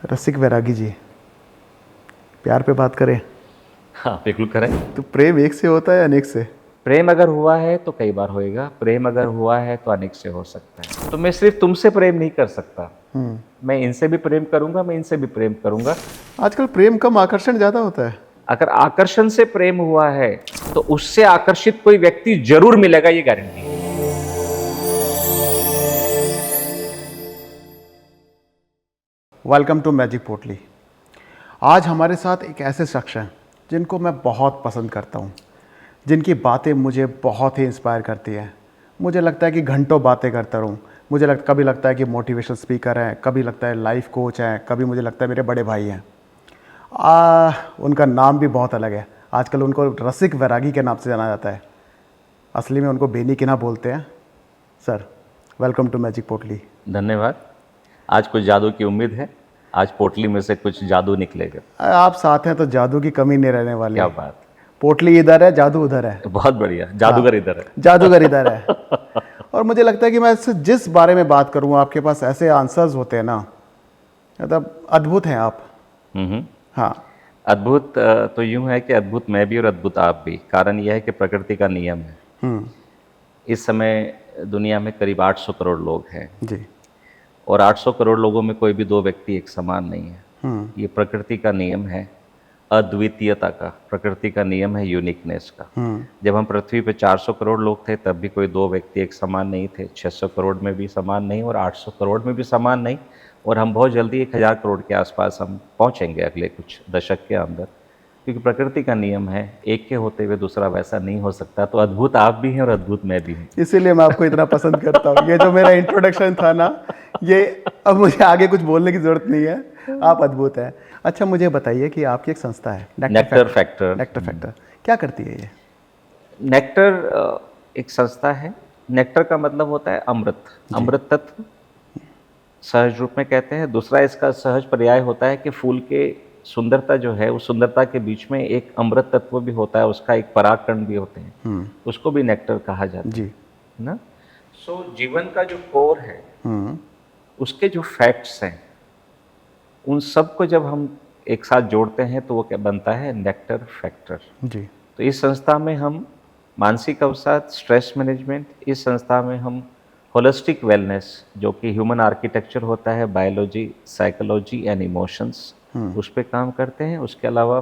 रसिक वैरागी जी, प्यार पे बात करें हाँ बिल्कुल करें। तो प्रेम एक से होता है अनेक से? प्रेम अगर हुआ है तो कई बार होएगा, प्रेम अगर हुआ है तो अनेक से हो सकता है। तो मैं सिर्फ तुमसे प्रेम नहीं कर सकता, मैं इनसे भी प्रेम करूंगा, मैं इनसे भी प्रेम करूंगा। आजकल प्रेम कम आकर्षण ज़्यादा होता है। अगर आकर्षण से प्रेम हुआ है तो उससे आकर्षित कोई व्यक्ति जरूर मिलेगा, ये गारंटी है। वेलकम टू मैजिक पोटली। आज हमारे साथ एक ऐसे शख्स हैं जिनको मैं बहुत पसंद करता हूँ, जिनकी बातें मुझे बहुत ही इंस्पायर करती हैं। मुझे लगता है कि घंटों बातें करता रहूँ। कभी लगता है कि मोटिवेशनल स्पीकर हैं, कभी लगता है लाइफ कोच हैं, कभी मुझे लगता है मेरे बड़े भाई हैं। उनका नाम भी बहुत अलग है। आजकल उनको रसिक वैरागी के नाम से जाना जाता है। असली में उनको बेनी किना बोलते हैं। सर, वेलकम टू मैजिक पोटली। धन्यवाद। आज कुछ जादू की उम्मीद है, आज पोटली में से कुछ जादू निकलेगा। आप साथ हैं तो जादू की कमी नहीं रहने वाली। क्या बात पोटली इधर है, जादू उधर है। है, बहुत बढ़िया। जादूगर इधर है। जादूगर इधर है। और मुझे लगता है कि मैं इससे जिस बारे में बात करूँ, आपके पास ऐसे आंसर्स होते हैं ना, मतलब अद्भुत हैं आप। हम्म। हाँ। अद्भुत तो यूं है कि अद्भुत मैं भी और अद्भुत आप भी। कारण यह है कि प्रकृति का नियम है। इस समय दुनिया में करीब 800 करोड़ लोग हैं, जी। और 800 करोड़ लोगों में कोई भी दो व्यक्ति एक समान नहीं है। ये प्रकृति का नियम है अद्वितीयता का, प्रकृति का नियम है यूनिकनेस का। जब हम पृथ्वी पे 400 करोड़ लोग थे तब भी कोई दो व्यक्ति एक समान नहीं थे, 600 करोड़ में भी समान नहीं, और 800 करोड़ में भी समान नहीं। और हम बहुत जल्दी 1000 करोड़ के आसपास हम पहुंचेंगे अगले कुछ दशक के अंदर, क्योंकि प्रकृति का नियम है, एक के होते हुए दूसरा वैसा नहीं हो सकता। तो अद्भुत आप भी हैं और अद्भुत मैं भी हूँ। इसीलिए मैं आपको इतना पसंद करता हूँ। ये जो मेरा इंट्रोडक्शन था ना, ये अब मुझे आगे कुछ बोलने की ज़रूरत नहीं है। आप अद्भुत हैं। अच्छा, मुझे बताइए कि आपकी एक संस्था है नेक्टर फैक्टर। नेक्टर फैक्टर क्या करती है ये? नेक्टर एक संस्था है। नेक्टर का मतलब होता है अमृत, अमृत तत्व सहज रूप में कहते हैं। दूसरा इसका सहज पर्याय होता है कि फूल के सुंदरता जो है, उस सुंदरता के बीच में एक अमृत तत्व भी होता है, उसका एक परागकण भी होते हैं, उसको भी नेक्टर कहा जाता जी। है ना। सो जीवन का जो कोर है, उसके जो फैक्ट्स हैं, उन सब को जब हम एक साथ जोड़ते हैं तो वो क्या बनता है? Nectar factor. जी। तो इस संस्था में हम मानसिक अवसाद, स्ट्रेस मैनेजमेंट, इस संस्था में हम होलिस्टिक वेलनेस, जो कि ह्यूमन आर्किटेक्चर होता है, बायोलॉजी, साइकोलॉजी एंड इमोशंस, उस पे काम करते हैं। उसके अलावा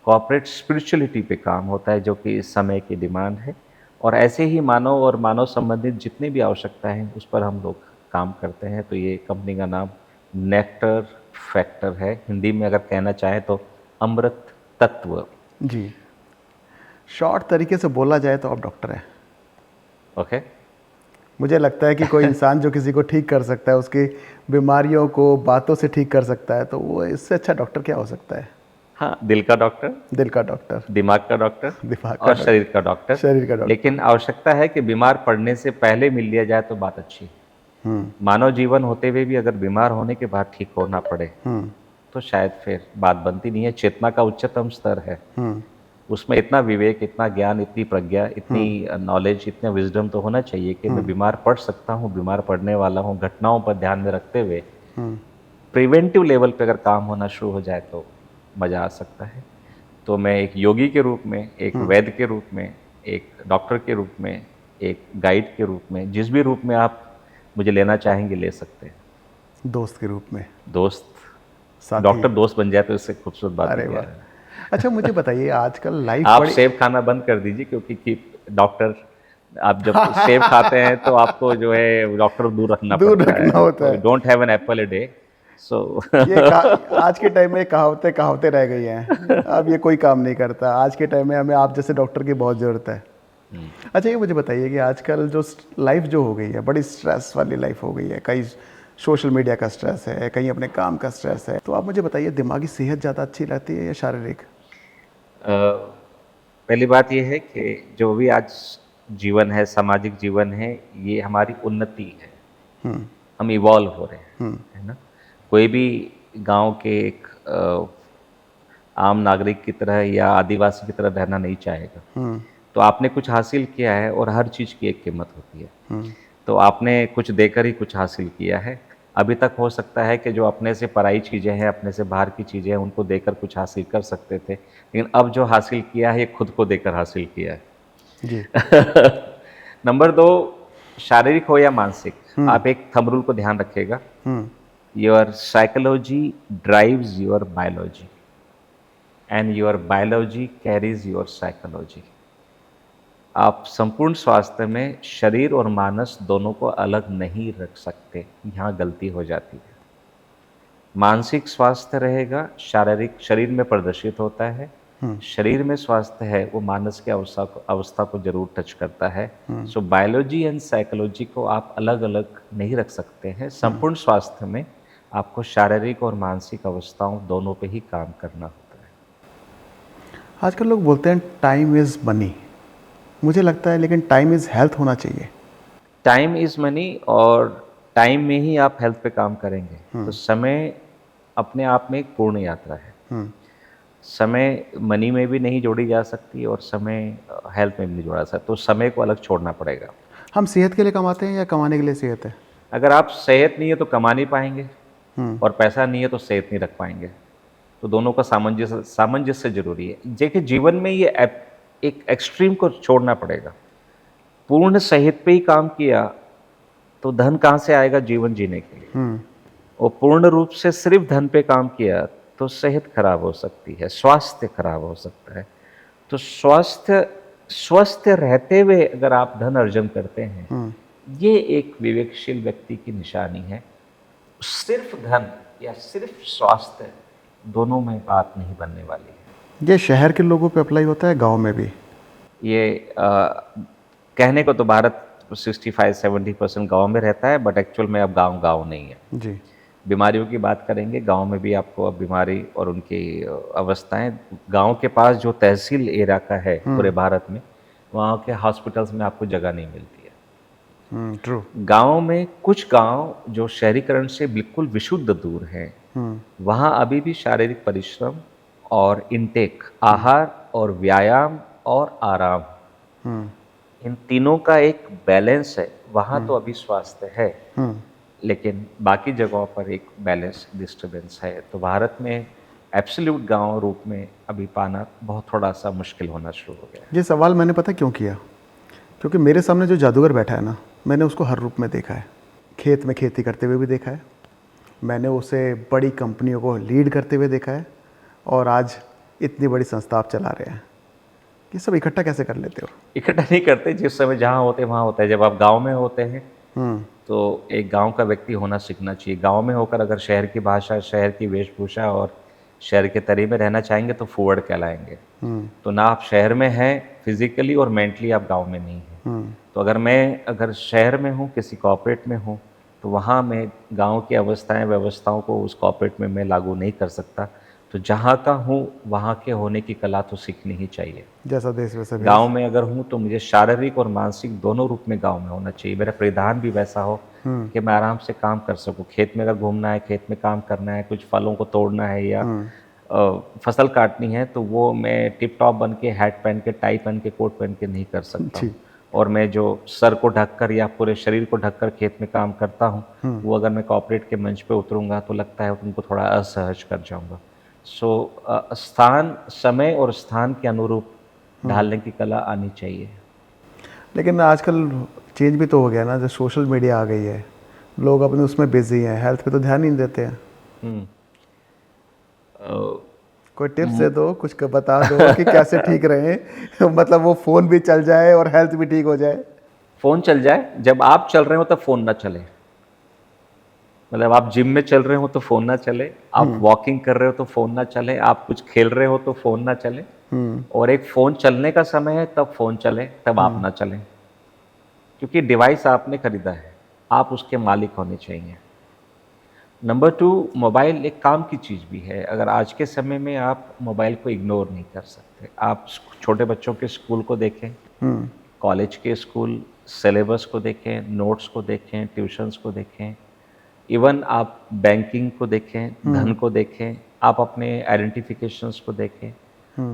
कॉर्पोरेट स्पिरिचुअलिटी पे काम होता है, जो कि इस समय की डिमांड है। और ऐसे ही मानव और मानव संबंधित जितनी भी आवश्यकता है उस पर हम लोग काम करते हैं। तो ये कंपनी का नाम नेक्टर फैक्टर है। हिंदी में अगर कहना चाहें तो अमृत तत्व। जी। शॉर्ट तरीके से बोला जाए तो आप डॉक्टर हैं। ओके। मुझे लगता है कि कोई इंसान जो किसी को ठीक कर सकता है, उसकी बीमारियों को बातों से ठीक कर सकता है, तो वो इससे अच्छा डॉक्टर क्या हो सकता है? हाँ, दिल का डॉक्टर, दिल का डॉक्टर, दिमाग का डॉक्टर, दिमाग का और डॉक्टर, शरीर का डॉक्टर। शरीर का डॉक्टर। लेकिन आवश्यकता है कि बीमार पड़ने से पहले मिल लिया जाए तो बात अच्छी है। मानव जीवन होते हुए भी अगर बीमार होने के बाद ठीक होना पड़े तो शायद फिर बात बनती नहीं है। चेतना का उच्चतम स्तर है, उसमें इतना विवेक, इतना ज्ञान, इतनी प्रज्ञा, इतनी नॉलेज, इतना विजडम तो होना चाहिए कि मैं बीमार पड़ सकता हूँ, बीमार पड़ने वाला हूँ। घटनाओं पर ध्यान में रखते हुए प्रिवेंटिव लेवल पे अगर काम होना शुरू हो जाए तो मज़ा आ सकता है। तो मैं एक योगी के रूप में, एक वैद्य के रूप में, एक डॉक्टर के रूप में, एक गाइड के रूप में, जिस भी रूप में आप मुझे लेना चाहेंगे ले सकते हैं। दोस्त के रूप में, दोस्त, साथी। डॉक्टर दोस्त बन जाए तो इससे खूबसूरत बात अरे है क्या वाह। है? अच्छा, मुझे बताइए, आजकल लाइफ आप बड़ी सेब खाना बंद कर दीजिए, क्योंकि डॉक्टर, आप जब सेब खाते हैं तो आपको जो है डॉक्टर दूर रखना दूर पड़ता रखना है। होता तो है। Don't have an apple a day. So आज के टाइम में कहावतें कहावतें रह गई हैं। अब ये कोई काम नहीं करता। आज के टाइम में हमें आप जैसे डॉक्टर की बहुत ज़रूरत है। अच्छा, ये मुझे बताइए कि आजकल जो लाइफ जो हो गई है, बड़ी स्ट्रेस वाली लाइफ हो गई है। कहीं सोशल मीडिया का स्ट्रेस है, कहीं अपने काम का स्ट्रेस है। तो आप मुझे बताइए, दिमागी सेहत ज़्यादा अच्छी रहती है या शारीरिक? पहली बात यह है कि जो भी आज जीवन है, सामाजिक जीवन है, ये हमारी उन्नति है। हम इवॉल्व हो रहे हैं, है ना। कोई भी गांव के एक आम नागरिक की तरह या आदिवासी की तरह रहना नहीं चाहेगा। तो आपने कुछ हासिल किया है, और हर चीज़ की एक कीमत होती है। तो आपने कुछ देकर ही कुछ हासिल किया है। अभी तक हो सकता है कि जो अपने से पराई चीज़ें हैं, अपने से बाहर की चीज़ें हैं, उनको देकर कुछ हासिल कर सकते थे, लेकिन अब जो हासिल किया है ये खुद को देकर हासिल किया है। जी। नंबर 2, शारीरिक हो या मानसिक, आप एक थंब रूल को ध्यान रखिएगा। Your psychology drives your biology and your biology carries your psychology. आप संपूर्ण स्वास्थ्य में शरीर और मानस दोनों को अलग नहीं रख सकते, यहाँ गलती हो जाती है। मानसिक स्वास्थ्य रहेगा, शारीरिक शरीर में प्रदर्शित होता है, शरीर में स्वास्थ्य है वो मानस के अवस्था को जरूर टच करता है। सो बायोलॉजी एंड साइकोलॉजी को आप अलग अलग नहीं रख सकते हैं। संपूर्ण स्वास्थ्य में आपको शारीरिक और मानसिक अवस्थाओं दोनों पे ही काम करना होता है। आजकल लोग बोलते हैं टाइम इज़ मनी, मुझे लगता है लेकिन टाइम इज़ हेल्थ होना चाहिए। टाइम इज़ मनी, और टाइम में ही आप हेल्थ पे काम करेंगे तो समय अपने आप में एक पूर्ण यात्रा है। समय मनी में भी नहीं जोड़ी जा सकती और समय हेल्थ में भी नहीं जोड़ा सकता, तो समय को अलग छोड़ना पड़ेगा। हम सेहत के लिए कमाते हैं या कमाने के लिए सेहत है? अगर आप सेहत नहीं है तो कमा नहीं पाएंगे, और पैसा नहीं है तो सेहत नहीं रख पाएंगे। तो दोनों का सामंजस्य सामंजस्य जरूरी है। देखिए जीवन में ये एक एक्सट्रीम को छोड़ना पड़ेगा। पूर्ण सेहत पे ही काम किया तो धन कहाँ से आएगा जीवन जीने के लिए, और पूर्ण रूप से सिर्फ धन पे काम किया तो सेहत खराब हो सकती है, स्वास्थ्य खराब हो सकता है। तो स्वस्थ रहते हुए अगर आप धन अर्जन करते हैं, ये एक विवेकशील व्यक्ति की निशानी है। सिर्फ धन या सिर्फ स्वास्थ्य दोनों में बात नहीं बनने वाली है। ये शहर के लोगों पे अप्लाई होता है, गांव में भी? ये कहने को तो भारत 65-70% गाँव में रहता है, बट एक्चुअल में अब गाँव नहीं है जी। बीमारियों की बात करेंगे, गांव में भी आपको अब बीमारी और उनकी अवस्थाएं, गांव के पास जो तहसील एरिया का है पूरे भारत में, वहाँ के हॉस्पिटल्स में आपको जगह नहीं मिलती है। ट्रू। गांव में कुछ गांव जो शहरीकरण से बिल्कुल विशुद्ध दूर हैं, वहाँ अभी भी शारीरिक परिश्रम और इंटेक, आहार और व्यायाम और आराम, इन तीनों का एक बैलेंस है। वहाँ तो अभी स्वास्थ्य है, लेकिन बाकी जगहों पर एक बैलेंस डिस्टर्बेंस है। तो भारत में एब्सोल्यूट गांव रूप में अभी पाना बहुत थोड़ा सा मुश्किल होना शुरू हो गया है। ये सवाल मैंने पता क्यों किया, क्योंकि मेरे सामने जो जादूगर बैठा है ना, मैंने उसको हर रूप में देखा है। खेत में खेती करते हुए भी देखा है, मैंने उसे बड़ी कंपनियों को लीड करते हुए देखा है, और आज इतनी बड़ी संस्था आप चला रहे हैं। ये सब इकट्ठा कैसे कर लेते हो? इकट्ठा नहीं करते, जिस समय जहाँ होते वहाँ होता है। जब आप गांव में होते हैं तो एक गांव का व्यक्ति होना सीखना चाहिए। गांव में होकर अगर शहर की भाषा, शहर की वेशभूषा और शहर के तरीके में रहना चाहेंगे तो फॉरवर्ड कहलाएंगे। तो ना आप शहर में हैं फिजिकली और मेंटली आप गांव में नहीं हैं। तो अगर शहर में हूँ, किसी कॉर्पोरेट में हूँ, तो वहाँ मैं गांव की व्यवस्थाओं को उस कॉर्पोरेट में मैं लागू नहीं कर सकता। तो जहाँ का हूँ वहाँ के होने की कला तो सीखनी ही चाहिए। जैसा देश वैसा भेष। गांव में अगर हूँ तो मुझे शारीरिक और मानसिक दोनों रूप में गांव में होना चाहिए। मेरा परिधान भी वैसा हो कि मैं आराम से काम कर सकूँ। खेत में अगर घूमना है, खेत में काम करना है, कुछ फलों को तोड़ना है या फसल काटनी है, तो वो मैं टिप टॉप बन के, हैट पहन के, टाई पहन के, कोट पहन के नहीं कर सकता। और मैं जो सर को ढककर या पूरे शरीर को ढककर खेत में काम करता हूँ, वो अगर मैं कॉर्पोरेट के मंच पे उतरूँगा तो लगता है उनको थोड़ा असहज कर जाऊँगा। सो स्थान, समय और स्थान के अनुरूप ढालने की कला आनी चाहिए। लेकिन आजकल चेंज भी तो हो गया ना, जब सोशल मीडिया आ गई है, लोग अपने उसमें बिजी हैं, हेल्थ पे तो ध्यान ही नहीं देते हैं। कोई टिप्स दे दो, कुछ बता दो कि कैसे ठीक रहें मतलब वो फ़ोन भी चल जाए और हेल्थ भी ठीक हो जाए। फ़ोन चल जाए, जब आप चल रहे हो तब फ़ोन ना चले। मतलब आप जिम में चल रहे हो तो फ़ोन ना चले, आप वॉकिंग कर रहे हो तो फ़ोन ना चले, आप कुछ खेल रहे हो तो फ़ोन ना चले। और एक फ़ोन चलने का समय है तब फ़ोन चले, तब आप ना चलें, क्योंकि डिवाइस आपने खरीदा है, आप उसके मालिक होने चाहिए। नंबर 2, मोबाइल एक काम की चीज़ भी है। अगर आज के समय में आप मोबाइल को इग्नोर नहीं कर सकते। आप छोटे बच्चों के स्कूल को देखें, कॉलेज के स्कूल सिलेबस को देखें, नोट्स को देखें, ट्यूशन्स को देखें, इवन आप बैंकिंग को देखें, धन को देखें, आप अपने आइडेंटिफिकेशंस को देखें,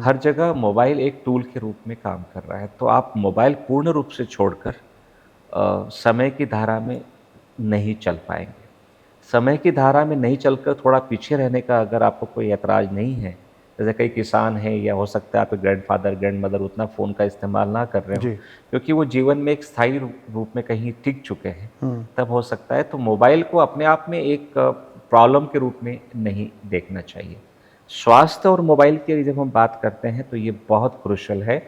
हर जगह मोबाइल एक टूल के रूप में काम कर रहा है। तो आप मोबाइल पूर्ण रूप से छोड़कर समय की धारा में नहीं चल पाएंगे। समय की धारा में नहीं चलकर थोड़ा पीछे रहने का अगर आपको कोई ऐतराज़ नहीं है, जैसे कई किसान हैं या हो सकता है आपके ग्रैंडफ़ादर, ग्रैंडमदर उतना फ़ोन का इस्तेमाल ना कर रहे हों, जी। क्योंकि वो जीवन में एक स्थायी रूप में कहीं टिक चुके हैं, तब हो सकता है। तो मोबाइल को अपने आप में एक प्रॉब्लम के रूप में नहीं देखना चाहिए। स्वास्थ्य और मोबाइल की जब हम बात करते हैं तो ये बहुत क्रूशियल है।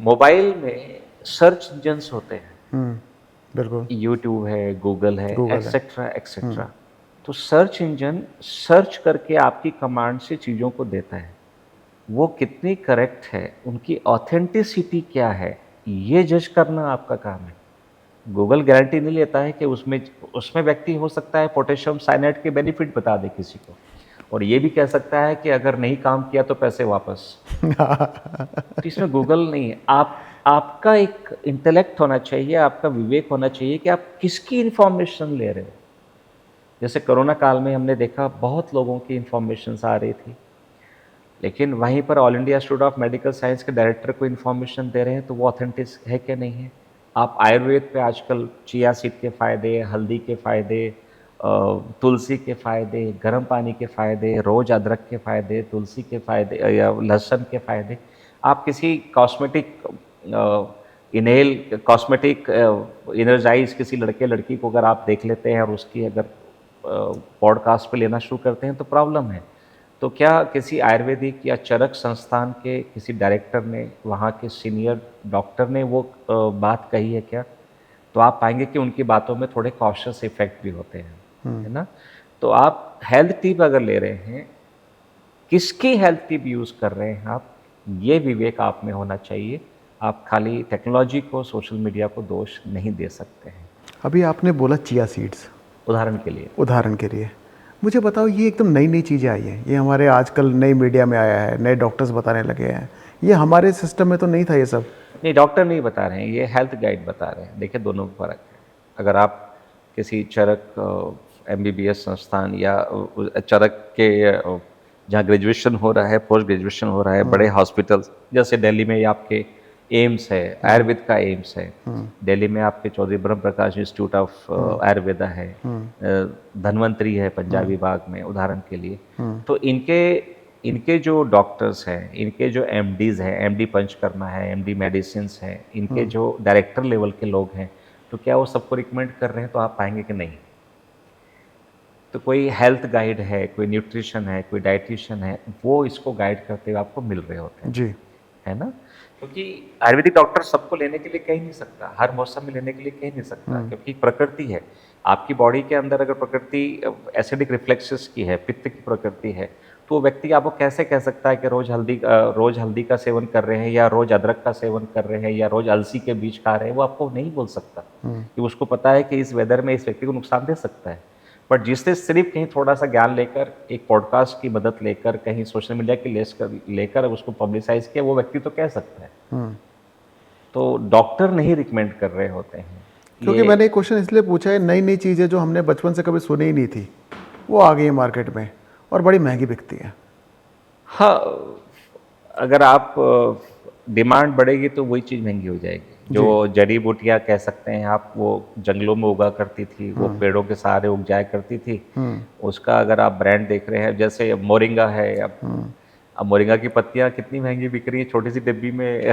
मोबाइल में सर्च इंजन्स होते हैं, बिल्कुल। यूट्यूब है, गूगल है, गूगल है। Etcetera, etcetera. तो सर्च इंजन सर्च करके आपकी कमांड से चीज़ों को देता है। वो कितनी करेक्ट है, उनकी ऑथेंटिसिटी क्या है, ये जज करना आपका काम है। गूगल गारंटी नहीं लेता है कि उसमें उसमें व्यक्ति हो सकता है पोटेशियम साइनाइड के बेनिफिट बता दे किसी को, और ये भी कह सकता है कि अगर नहीं काम किया तो पैसे वापस। तो इसमें गूगल नहीं है। आपका एक इंटेलेक्ट होना चाहिए, आपका विवेक होना चाहिए कि आप किसकी इन्फॉर्मेशन ले रहे हो। जैसे कोरोना काल में हमने देखा बहुत लोगों की इन्फॉर्मेशंस आ रही थी, लेकिन वहीं पर all India institute of medical science के डायरेक्टर को इन्फॉर्मेशन दे रहे हैं, तो वो ऑथेंटिक है क्या नहीं है। आप आयुर्वेद पे आजकल चिया सीड के फ़ायदे, हल्दी के फ़ायदे, तुलसी के फ़ायदे, गर्म पानी के फ़ायदे, रोज़ अदरक के फ़ायदे, तुलसी के फ़ायदे या लहसुन के फ़ायदे, आप किसी कॉस्मेटिक इनहेल कॉस्मेटिक एनर्जाइज किसी लड़के लड़की को अगर आप देख लेते हैं और उसकी अगर पॉडकास्ट पे लेना शुरू करते हैं तो प्रॉब्लम है। तो क्या किसी आयुर्वेदिक या चरक संस्थान के किसी डायरेक्टर ने, वहाँ के सीनियर डॉक्टर ने वो बात कही है क्या? तो आप पाएंगे कि उनकी बातों में थोड़े कॉशियस इफेक्ट भी होते हैं, है ना? तो आप हेल्थ टिप अगर ले रहे हैं, किसकी हेल्थ टिप यूज़ कर रहे हैं आप, ये विवेक आप में होना चाहिए। आप खाली टेक्नोलॉजी को, सोशल मीडिया को दोष नहीं दे सकते हैं। अभी आपने बोला चिया सीड्स, उदाहरण के लिए उदाहरण के लिए मुझे बताओ, ये एकदम नई नई चीज़ें आई हैं, ये हमारे आजकल नई मीडिया में आया है, नए डॉक्टर्स बताने लगे हैं, ये हमारे सिस्टम में तो नहीं था ये सब। नहीं, डॉक्टर नहीं बता रहे हैं, ये हेल्थ गाइड बता रहे हैं। देखिए दोनों में फ़र्क है। अगर आप किसी चरक एमबीबीएस संस्थान या चरक के जहाँ ग्रेजुएशन हो रहा है, पोस्ट ग्रेजुएशन हो रहा है, बड़े हॉस्पिटल्स जैसे दिल्ली में आपके एम्स है, आयुर्वेद का एम्स है, दिल्ली में आपके चौधरी ब्रह्म प्रकाश इंस्टीट्यूट ऑफ आयुर्वेदा है, धन्वंतरी है पंजाबी बाग में, उदाहरण के लिए। तो इनके जो डॉक्टर्स हैं, इनके जो एमडीज़ हैं, एमडी पंचकर्मा है, एमडी मेडिसिन्स हैं, इनके जो डायरेक्टर लेवल के लोग हैं, तो क्या वो सबको रिकमेंड कर रहे हैं? तो आप पाएंगे कि नहीं। तो कोई हेल्थ गाइड है, कोई न्यूट्रिशन है, कोई डाइटिशियन है, वो इसको गाइड करते हुए आपको मिल रहे होते हैं, जी। है ना? क्योंकि आयुर्वेदिक डॉक्टर सबको लेने के लिए कह ही नहीं सकता, हर मौसम में लेने के लिए कह नहीं सकता, क्योंकि प्रकृति है। आपकी बॉडी के अंदर अगर प्रकृति एसिडिक रिफ्लेक्सेस की है, पित्त की प्रकृति है, तो वो व्यक्ति आपको कैसे कह सकता है कि रोज़ हल्दी का सेवन कर रहे हैं, या रोज़ अदरक का सेवन कर रहे हैं, या रोज़ अलसी के बीज खा रहे हैं? वो आपको नहीं बोल सकता, कि उसको पता है कि इस वेदर में इस व्यक्ति को नुकसान दे सकता है। बट जिससे सिर्फ कहीं थोड़ा सा ज्ञान लेकर, एक पॉडकास्ट की मदद लेकर, कहीं सोशल मीडिया की लेकर उसको पब्लिसाइज किया, वो व्यक्ति तो कह सकता है। तो डॉक्टर नहीं रिकमेंड कर रहे होते हैं। क्योंकि मैंने एक क्वेश्चन इसलिए पूछा है, नई नई चीज़ें जो हमने बचपन से कभी सुनी ही नहीं थी, वो आ गई है मार्केट में और बड़ी महंगी बिकती है। हाँ, अगर आप डिमांड बढ़ेगी तो वही चीज़ महंगी हो जाएगी। जो जड़ी बूटियाँ कह सकते हैं आप, वो जंगलों में उगा करती थी, वो पेड़ों के सहारे उग जाया करती थी, उसका अगर आप ब्रांड देख रहे हैं, जैसे मोरिंगा है, अब मोरिंगा की पत्तियाँ कितनी महंगी बिक रही है छोटी सी डिब्बी में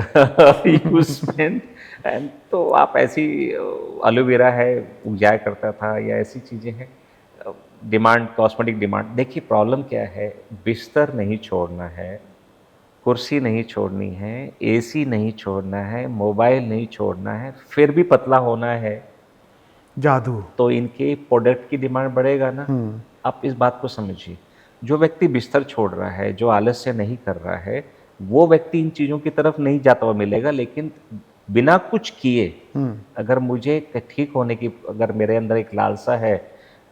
यूज़मेंट। एंड तो आप ऐसी एलोवेरा है, उग जाया करता था, या ऐसी चीज़ें हैं। Demand, cosmetic demand. देखिए प्रॉब्लम क्या है, बिस्तर नहीं छोड़ना है, कुर्सी नहीं छोड़नी है, एसी नहीं छोड़ना है, मोबाइल नहीं छोड़ना है, फिर भी पतला होना है, जादू। तो इनके प्रोडक्ट की डिमांड बढ़ेगा ना। आप इस बात को समझिए, जो व्यक्ति बिस्तर छोड़ रहा है, जो आलस्य नहीं कर रहा है, वो व्यक्ति इन चीज़ों की तरफ नहीं जाता हुआ मिलेगा। लेकिन बिना कुछ किए अगर मुझे ठीक होने की, अगर मेरे अंदर एक लालसा है,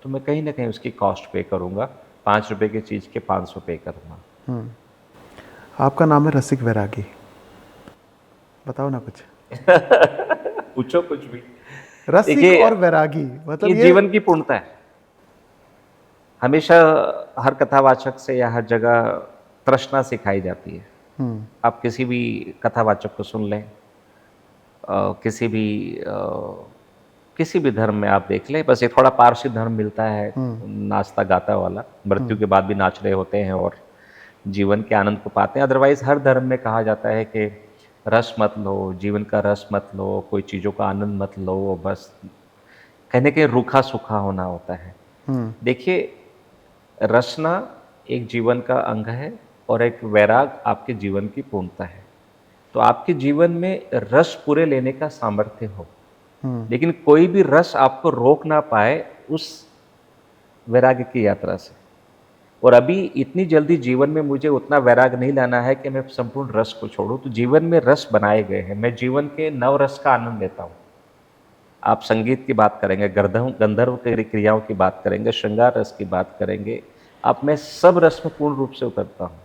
तो मैं कहीं ना कहीं उसकी कॉस्ट पे करूँगा। 5 रुपए की चीज़ के 500 पे करूँगा। आपका नाम है रसिक वैरागी, बताओ ना कुछ। पूछो कुछ भी। रसिक देखिए, और वैरागी मतलब ये जीवन की पूर्णता है। हमेशा हर कथावाचक से या हर जगह तृष्णा सिखाई जाती है। आप किसी भी कथावाचक को सुन लें, किसी भी किसी भी धर्म में आप देख लें, बस एक थोड़ा पारसी धर्म मिलता है नाचता गाता वाला, मृत्यु के बाद भी नाच रहे होते हैं और जीवन के आनंद को पाते हैं। अदरवाइज हर धर्म में कहा जाता है कि रस मत लो, जीवन का रस मत लो, कोई चीज़ों का आनंद मत लो, बस कहने के रूखा सूखा होना होता है। देखिए, रसना एक जीवन का अंग है और एक वैराग आपके जीवन की पूर्णता है। तो आपके जीवन में रस पूरे लेने का सामर्थ्य हो, लेकिन कोई भी रस आपको रोक ना पाए उस वैराग्य की यात्रा से। और अभी इतनी जल्दी जीवन में मुझे उतना वैराग नहीं लाना है कि मैं संपूर्ण रस को छोड़ूं। तो जीवन में रस बनाए गए हैं, मैं जीवन के नव रस का आनंद लेता हूँ। आप संगीत की बात करेंगे, गंधर्व की क्रियाओं की बात करेंगे, श्रृंगार रस की बात करेंगे, अब मैं सब रस में पूर्ण रूप से उतरता हूँ।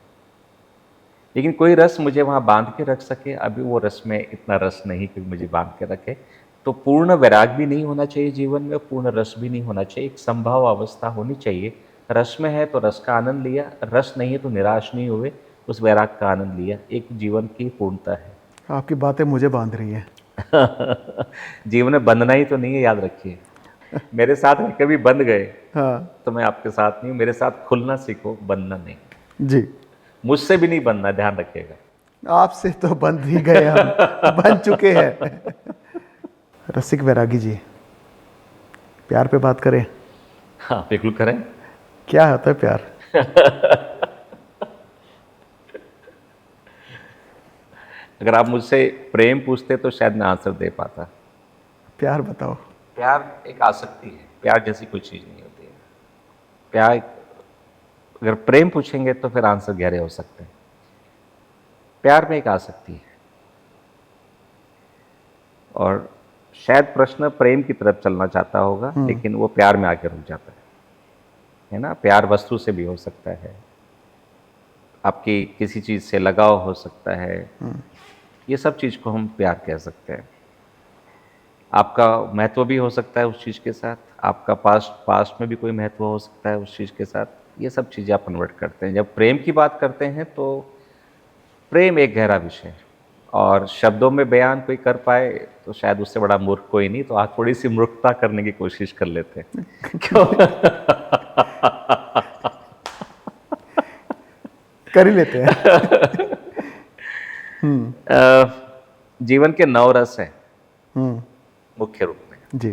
लेकिन कोई रस मुझे वहाँ बांध के रख सके, अभी वो रस में इतना रस नहीं कि मुझे बांध के रखे। तो पूर्ण वैराग भी नहीं होना चाहिए जीवन में, पूर्ण रस भी नहीं होना चाहिए, एक संभाव अवस्था होनी चाहिए। रस में है तो रस का आनंद लिया, रस नहीं है तो निराश नहीं हुए, उस वैराग का आनंद लिया, एक जीवन की पूर्णता है। आपकी बातें मुझे बांध रही हैं। जीवन में बंधना ही तो नहीं है, याद रखिए। मेरे साथ कभी बंध गए हाँ तो मैं आपके साथ नहीं हूँ, मेरे साथ खुलना सीखो, बंधना नहीं। जी, मुझसे भी नहीं बनना, ध्यान रखिएगा। आपसे तो बंध ही गए, हम बन चुके हैं। रसिक वैरागी जी, प्यार पे बात करें। हाँ बिल्कुल करें। क्या होता है प्यार? अगर आप मुझसे प्रेम पूछते तो शायद मैं आंसर दे पाता। प्यार बताओ। प्यार एक आसक्ति है, प्यार जैसी कोई चीज़ नहीं होती है। प्यार, अगर प्रेम पूछेंगे तो फिर आंसर गहरे हो सकते हैं। प्यार में एक आसक्ति है, और शायद प्रश्न प्रेम की तरफ चलना चाहता होगा, लेकिन वो प्यार में आके रुक जाता है ना। प्यार वस्तु से भी हो सकता है, आपकी किसी चीज़ से लगाव हो सकता है, ये सब चीज़ को हम प्यार कह सकते हैं। आपका महत्व भी हो सकता है उस चीज़ के साथ, आपका पास्ट में भी कोई महत्व हो सकता है उस चीज़ के साथ, ये सब चीज़ें आप कन्वर्ट करते हैं। जब प्रेम की बात करते हैं तो प्रेम एक गहरा विषय है, और शब्दों में बयान कोई कर पाए तो शायद उससे बड़ा मूर्ख कोई नहीं। तो आप थोड़ी सी मूर्खता करने की कोशिश कर लेते हैं। क्यों? कर ही लेते हैं। जीवन के 9 रस है मुख्य रूप में। जी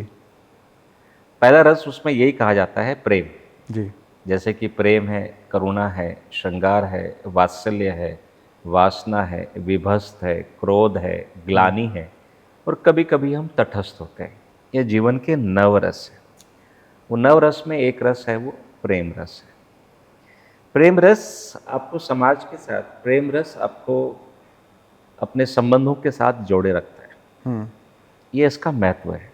पहला रस, उसमें यही कहा जाता है प्रेम। जी। जैसे कि प्रेम है, करुणा है, श्रृंगार है, वात्सल्य है, वासना है, विभस्त है, क्रोध है, ग्लानि है, और कभी कभी हम तटस्थ होते हैं। ये जीवन के 9 रस है। वो 9 रस में एक रस है, वो प्रेम रस है। प्रेम रस आपको समाज के साथ, प्रेम रस आपको अपने संबंधों के साथ जोड़े रखता है। ये इसका महत्व है।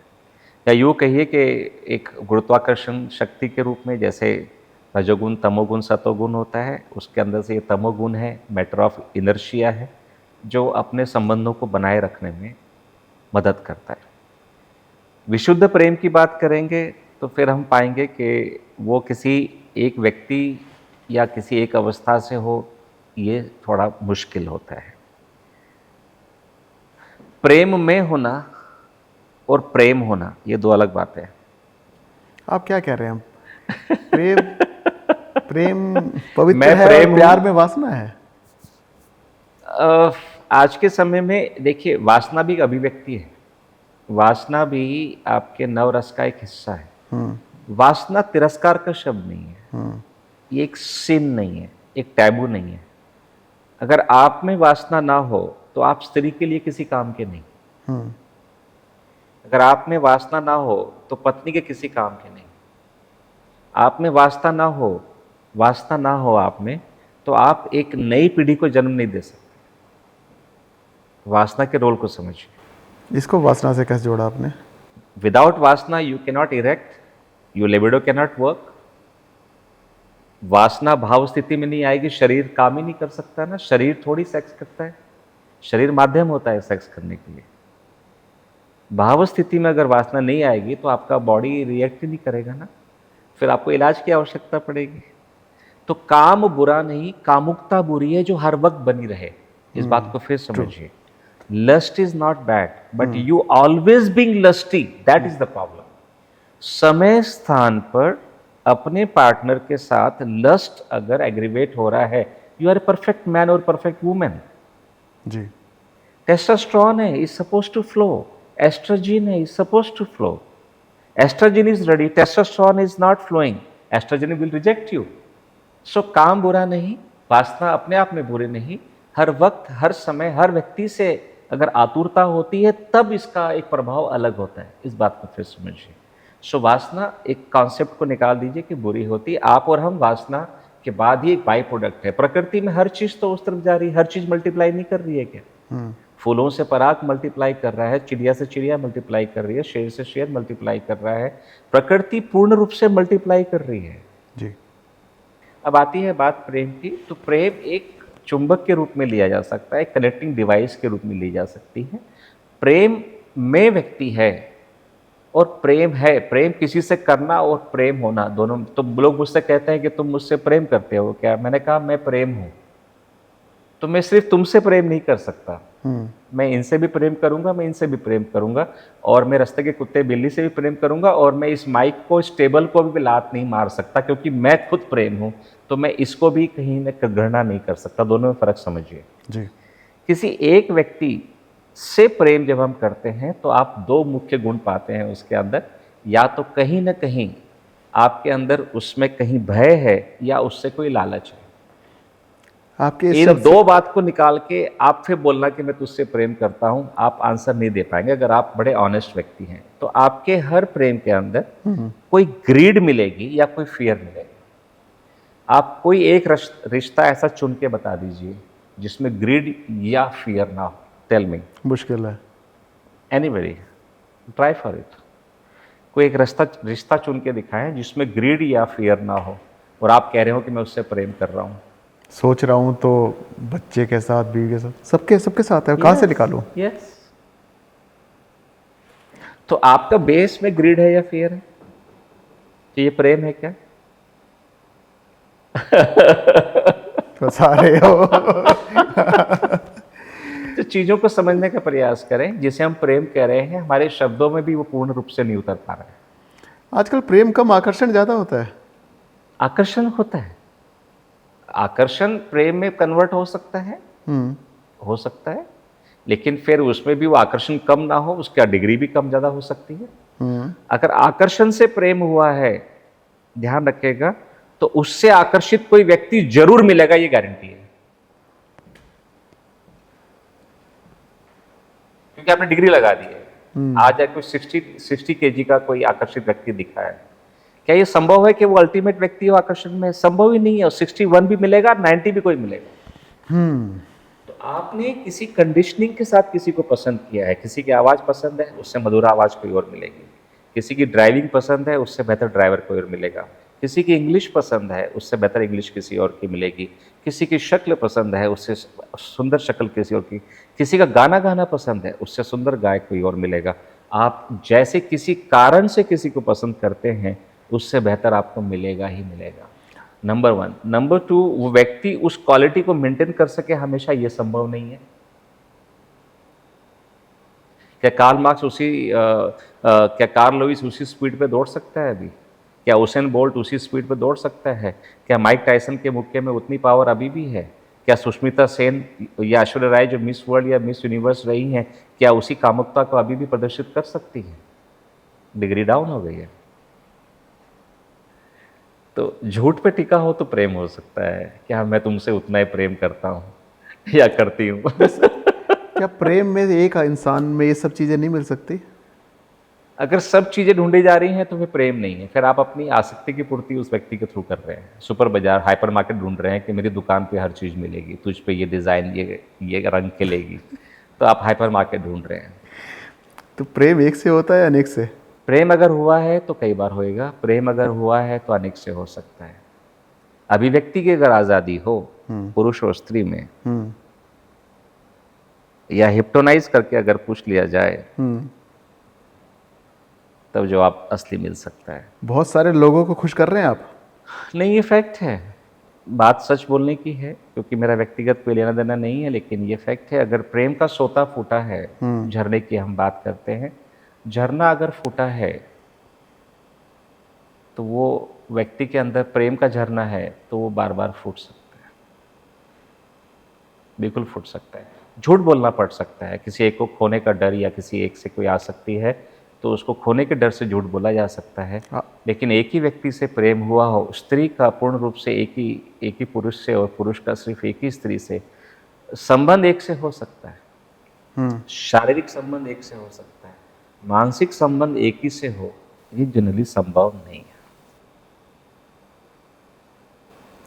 या यूँ कहिए कि एक गुरुत्वाकर्षण शक्ति के रूप में, जैसे रजोगुण, तमोगुण, सतोगुण होता है, उसके अंदर से ये तमोगुण है, मैटर ऑफ इनर्शिया है, जो अपने संबंधों को बनाए रखने में मदद करता है। विशुद्ध प्रेम की बात करेंगे तो फिर हम पाएंगे कि वो किसी एक व्यक्ति या किसी एक अवस्था से हो, ये थोड़ा मुश्किल होता है। प्रेम में होना और प्रेम होना, ये 2 अलग बातें हैं। आप क्या कह रहे हैं? प्रेम प्रेम पवित्र मैं है प्रेम और प्यार में वासना है। आज के समय में देखिए, वासना भी एक अभिव्यक्ति है, वासना भी आपके नवरस का एक हिस्सा है। वासना तिरस्कार का शब्द नहीं है, ये एक सिन नहीं है, एक टैबू नहीं है। अगर आप में वासना ना हो तो आप स्त्री के लिए किसी काम के नहीं। अगर आप में वासना ना हो तो पत्नी के किसी काम के नहीं। आप में वासना ना हो आप में, तो आप एक नई पीढ़ी को जन्म नहीं दे सकते। वासना के रोल को समझिए। इसको वासना से कैसे जोड़ा आपने? विदाउट वासना you cannot erect, your libido cannot work. वासना भाव स्थिति में नहीं आएगी, शरीर काम ही नहीं कर सकता ना। शरीर थोड़ी सेक्स करता है, शरीर माध्यम होता है सेक्स करने के लिए। भाव स्थिति में अगर वासना नहीं आएगी तो आपका बॉडी रिएक्ट ही नहीं करेगा ना, फिर आपको इलाज की आवश्यकता पड़ेगी। तो काम बुरा नहीं, कामुकता बुरी है जो हर वक्त बनी रहे। इस बात को फिर समझिए। Lust is not bad, but you always being lusty, that is the problem. समय स्थान पर अपने पार्टनर के साथ लस्ट अगर एग्रीवेट हो रहा है, you are a perfect man और परफेक्ट वुमेन। जी। टेस्टोस्टेरोन है, is suppose to flow. Estrogen है, is suppose to flow. Estrogen is ready, testosterone is not flowing, estrogen will reject you. So काम बुरा नहीं, वासना अपने आप में बुरी नहीं। हर वक्त, हर समय, हर व्यक्ति से अगर आतुरता होती है तब इसका एक प्रभाव अलग होता है। इस बात को फिर समझिए। सो वासना एक कॉन्सेप्ट को निकाल दीजिए कि बुरी होती है। आप और हम वासना के बाद ही एक बाई प्रोडक्ट है। प्रकृति में हर चीज तो उस तरफ जा रही है, हर चीज मल्टीप्लाई नहीं कर रही है क्या? फूलों से पराग मल्टीप्लाई कर रहा है, चिड़िया से चिड़िया मल्टीप्लाई कर रही है, शेर से शेर मल्टीप्लाई कर रहा है। प्रकृति पूर्ण रूप से मल्टीप्लाई कर रही है जी। अब आती है बात प्रेम की। तो प्रेम एक चुंबक के रूप में लिया जा सकता है, कनेक्टिंग डिवाइस के रूप में ली जा सकती है। प्रेम में व्यक्ति है और प्रेम है। प्रेम किसी से करना और प्रेम होना दोनों। तो लोग मुझसे कहते हैं कि तुम मुझसे प्रेम करते हो क्या? मैंने कहा मैं प्रेम हूं। तो मैं सिर्फ तुमसे प्रेम नहीं कर सकता, मैं इनसे भी प्रेम करूंगा, मैं इनसे भी प्रेम करूंगा, और मैं रास्ते के कुत्ते बिल्ली से भी प्रेम करूंगा, और मैं इस माइक को, इस टेबल को भी लात नहीं मार सकता क्योंकि मैं खुद प्रेम हूं। तो मैं इसको भी कहीं न घृणा नहीं कर सकता। दोनों में फर्क समझिए। जी। किसी एक व्यक्ति से प्रेम जब हम करते हैं तो आप दो मुख्य गुण पाते हैं उसके अंदर। या तो कहीं ना कहीं आपके अंदर उसमें कहीं भय है या उससे कोई लालच है। आपके इस इन शब्द दो बात को निकाल के आप फिर बोलना कि मैं तुझसे प्रेम करता हूं, आप आंसर नहीं दे पाएंगे अगर आप बड़े ऑनेस्ट व्यक्ति हैं। तो आपके हर प्रेम के अंदर कोई ग्रीड मिलेगी या कोई फियर मिलेगा। आप कोई एक रिश्ता ऐसा चुन के बता दीजिए जिसमें ग्रीड या फियर ना हो। Tell me. मुश्किल है। Anybody, try for it. कोई एक रिश्ता चुन के दिखाएं जिसमें ग्रीड या फियर ना हो और आप कह रहे हो कि मैं उससे प्रेम कर रहा हूं। सोच रहा हूँ तो बच्चे के साथ, बीवी के साथ, सबके सबके साथ है। कहाँ से निकालूं? यस। तो आपका बेस में ग्रीड है या फियर है? तो ये प्रेम है क्या? फंसा रहे हो। तो चीजों को समझने का प्रयास करें। जिसे हम प्रेम कह रहे हैं हमारे शब्दों में भी वो पूर्ण रूप से नहीं उतर पा रहा है। आजकल प्रेम कम, आकर्षण ज्यादा होता है। आकर्षण होता है। आकर्षण प्रेम में कन्वर्ट हो सकता है, हो सकता है, लेकिन फिर उसमें भी वो आकर्षण कम ना हो, उसका डिग्री भी कम ज्यादा हो सकती है। अगर आकर्षण से प्रेम हुआ है, ध्यान रखिएगा, तो उससे आकर्षित कोई व्यक्ति जरूर मिलेगा, ये गारंटी है। क्योंकि आपने डिग्री लगा दी है। आज कोई 60 केजी का कोई आकर्षित व्यक्ति दिखा है, क्या ये संभव है कि वो अल्टीमेट व्यक्ति हो आकर्षण में? संभव ही नहीं है। और 61 भी मिलेगा, 90 भी कोई मिलेगा। तो आपने किसी कंडीशनिंग के साथ किसी को पसंद किया है। किसी की आवाज पसंद है, उससे मधुर आवाज कोई और मिलेगी। किसी की ड्राइविंग पसंद है, उससे बेहतर ड्राइवर कोई और मिलेगा। किसी की इंग्लिश पसंद है, उससे बेहतर इंग्लिश किसी और की मिलेगी। किसी की शक्ल पसंद है, उससे सुंदर शक्ल किसी और की। किसी का गाना गाना पसंद है, उससे सुंदर गायक कोई और मिलेगा। आप जैसे किसी कारण से किसी को पसंद करते हैं, उससे बेहतर आपको मिलेगा ही मिलेगा। नंबर 1। नंबर 2, वो व्यक्ति उस क्वालिटी को मेंटेन कर सके हमेशा, ये संभव नहीं है। क्या कार्ल मार्क्स क्या कार्ल लुईस उसी स्पीड पे दौड़ सकता है अभी? क्या उसेन बोल्ट उसी स्पीड पे दौड़ सकता है? क्या माइक टायसन के मुक्के में उतनी पावर अभी भी है? क्या सुष्मिता सेन या ऐश्वर्या राय जो मिस वर्ल्ड या मिस यूनिवर्स रही हैं, क्या उसी कामुकता को अभी भी प्रदर्शित कर सकती है? डिग्री डाउन हो गई है। तो झूठ पे टिका हो तो प्रेम हो सकता है। क्या मैं तुमसे उतना ही प्रेम करता हूं या करती हूं? क्या प्रेम में एक इंसान में ये सब चीजें नहीं मिल सकती? अगर सब चीजें ढूंढी जा रही हैं तो फिर प्रेम नहीं है। फिर आप अपनी आसक्ति की पूर्ति उस व्यक्ति के थ्रू कर रहे हैं। सुपर बाजार, हाइपर मार्केट ढूंढ रहे हैं कि मेरी दुकान पे हर चीज मिलेगी, तुझ पे ये डिजाइन, ये रंग खिलेगी, तो आप हाइपर मार्केट ढूंढ रहे हैं। तो प्रेम एक से होता है, अनेक से? प्रेम अगर हुआ है तो कई बार होएगा, प्रेम अगर हुआ है तो अनेक से हो सकता है। अभिव्यक्ति की अगर आजादी हो पुरुष और स्त्री में, या हिप्नोटाइज करके अगर पूछ लिया जाए, तब जवाब असली मिल सकता है। बहुत सारे लोगों को खुश कर रहे हैं आप। नहीं, ये फैक्ट है। बात सच बोलने की है क्योंकि मेरा व्यक्तिगत कोई लेना देना नहीं है, लेकिन ये फैक्ट है। अगर प्रेम का सोता फूटा है, झरने की हम बात करते हैं, झरना अगर फूटा है तो वो व्यक्ति के अंदर प्रेम का झरना है तो वो बार बार फूट सकता है, बिल्कुल फूट सकता है। झूठ बोलना पड़ सकता है, किसी एक को खोने का डर या किसी एक से कोई आसक्ति है तो उसको खोने के डर से झूठ बोला जा सकता है। लेकिन एक ही व्यक्ति से प्रेम हुआ हो, स्त्री का पूर्ण रूप से एक ही पुरुष से और पुरुष का सिर्फ एक ही स्त्री से, संबंध एक से हो सकता है, शारीरिक संबंध एक से हो सकता है, मानसिक संबंध एक ही से हो, ये जनरली संभव नहीं है।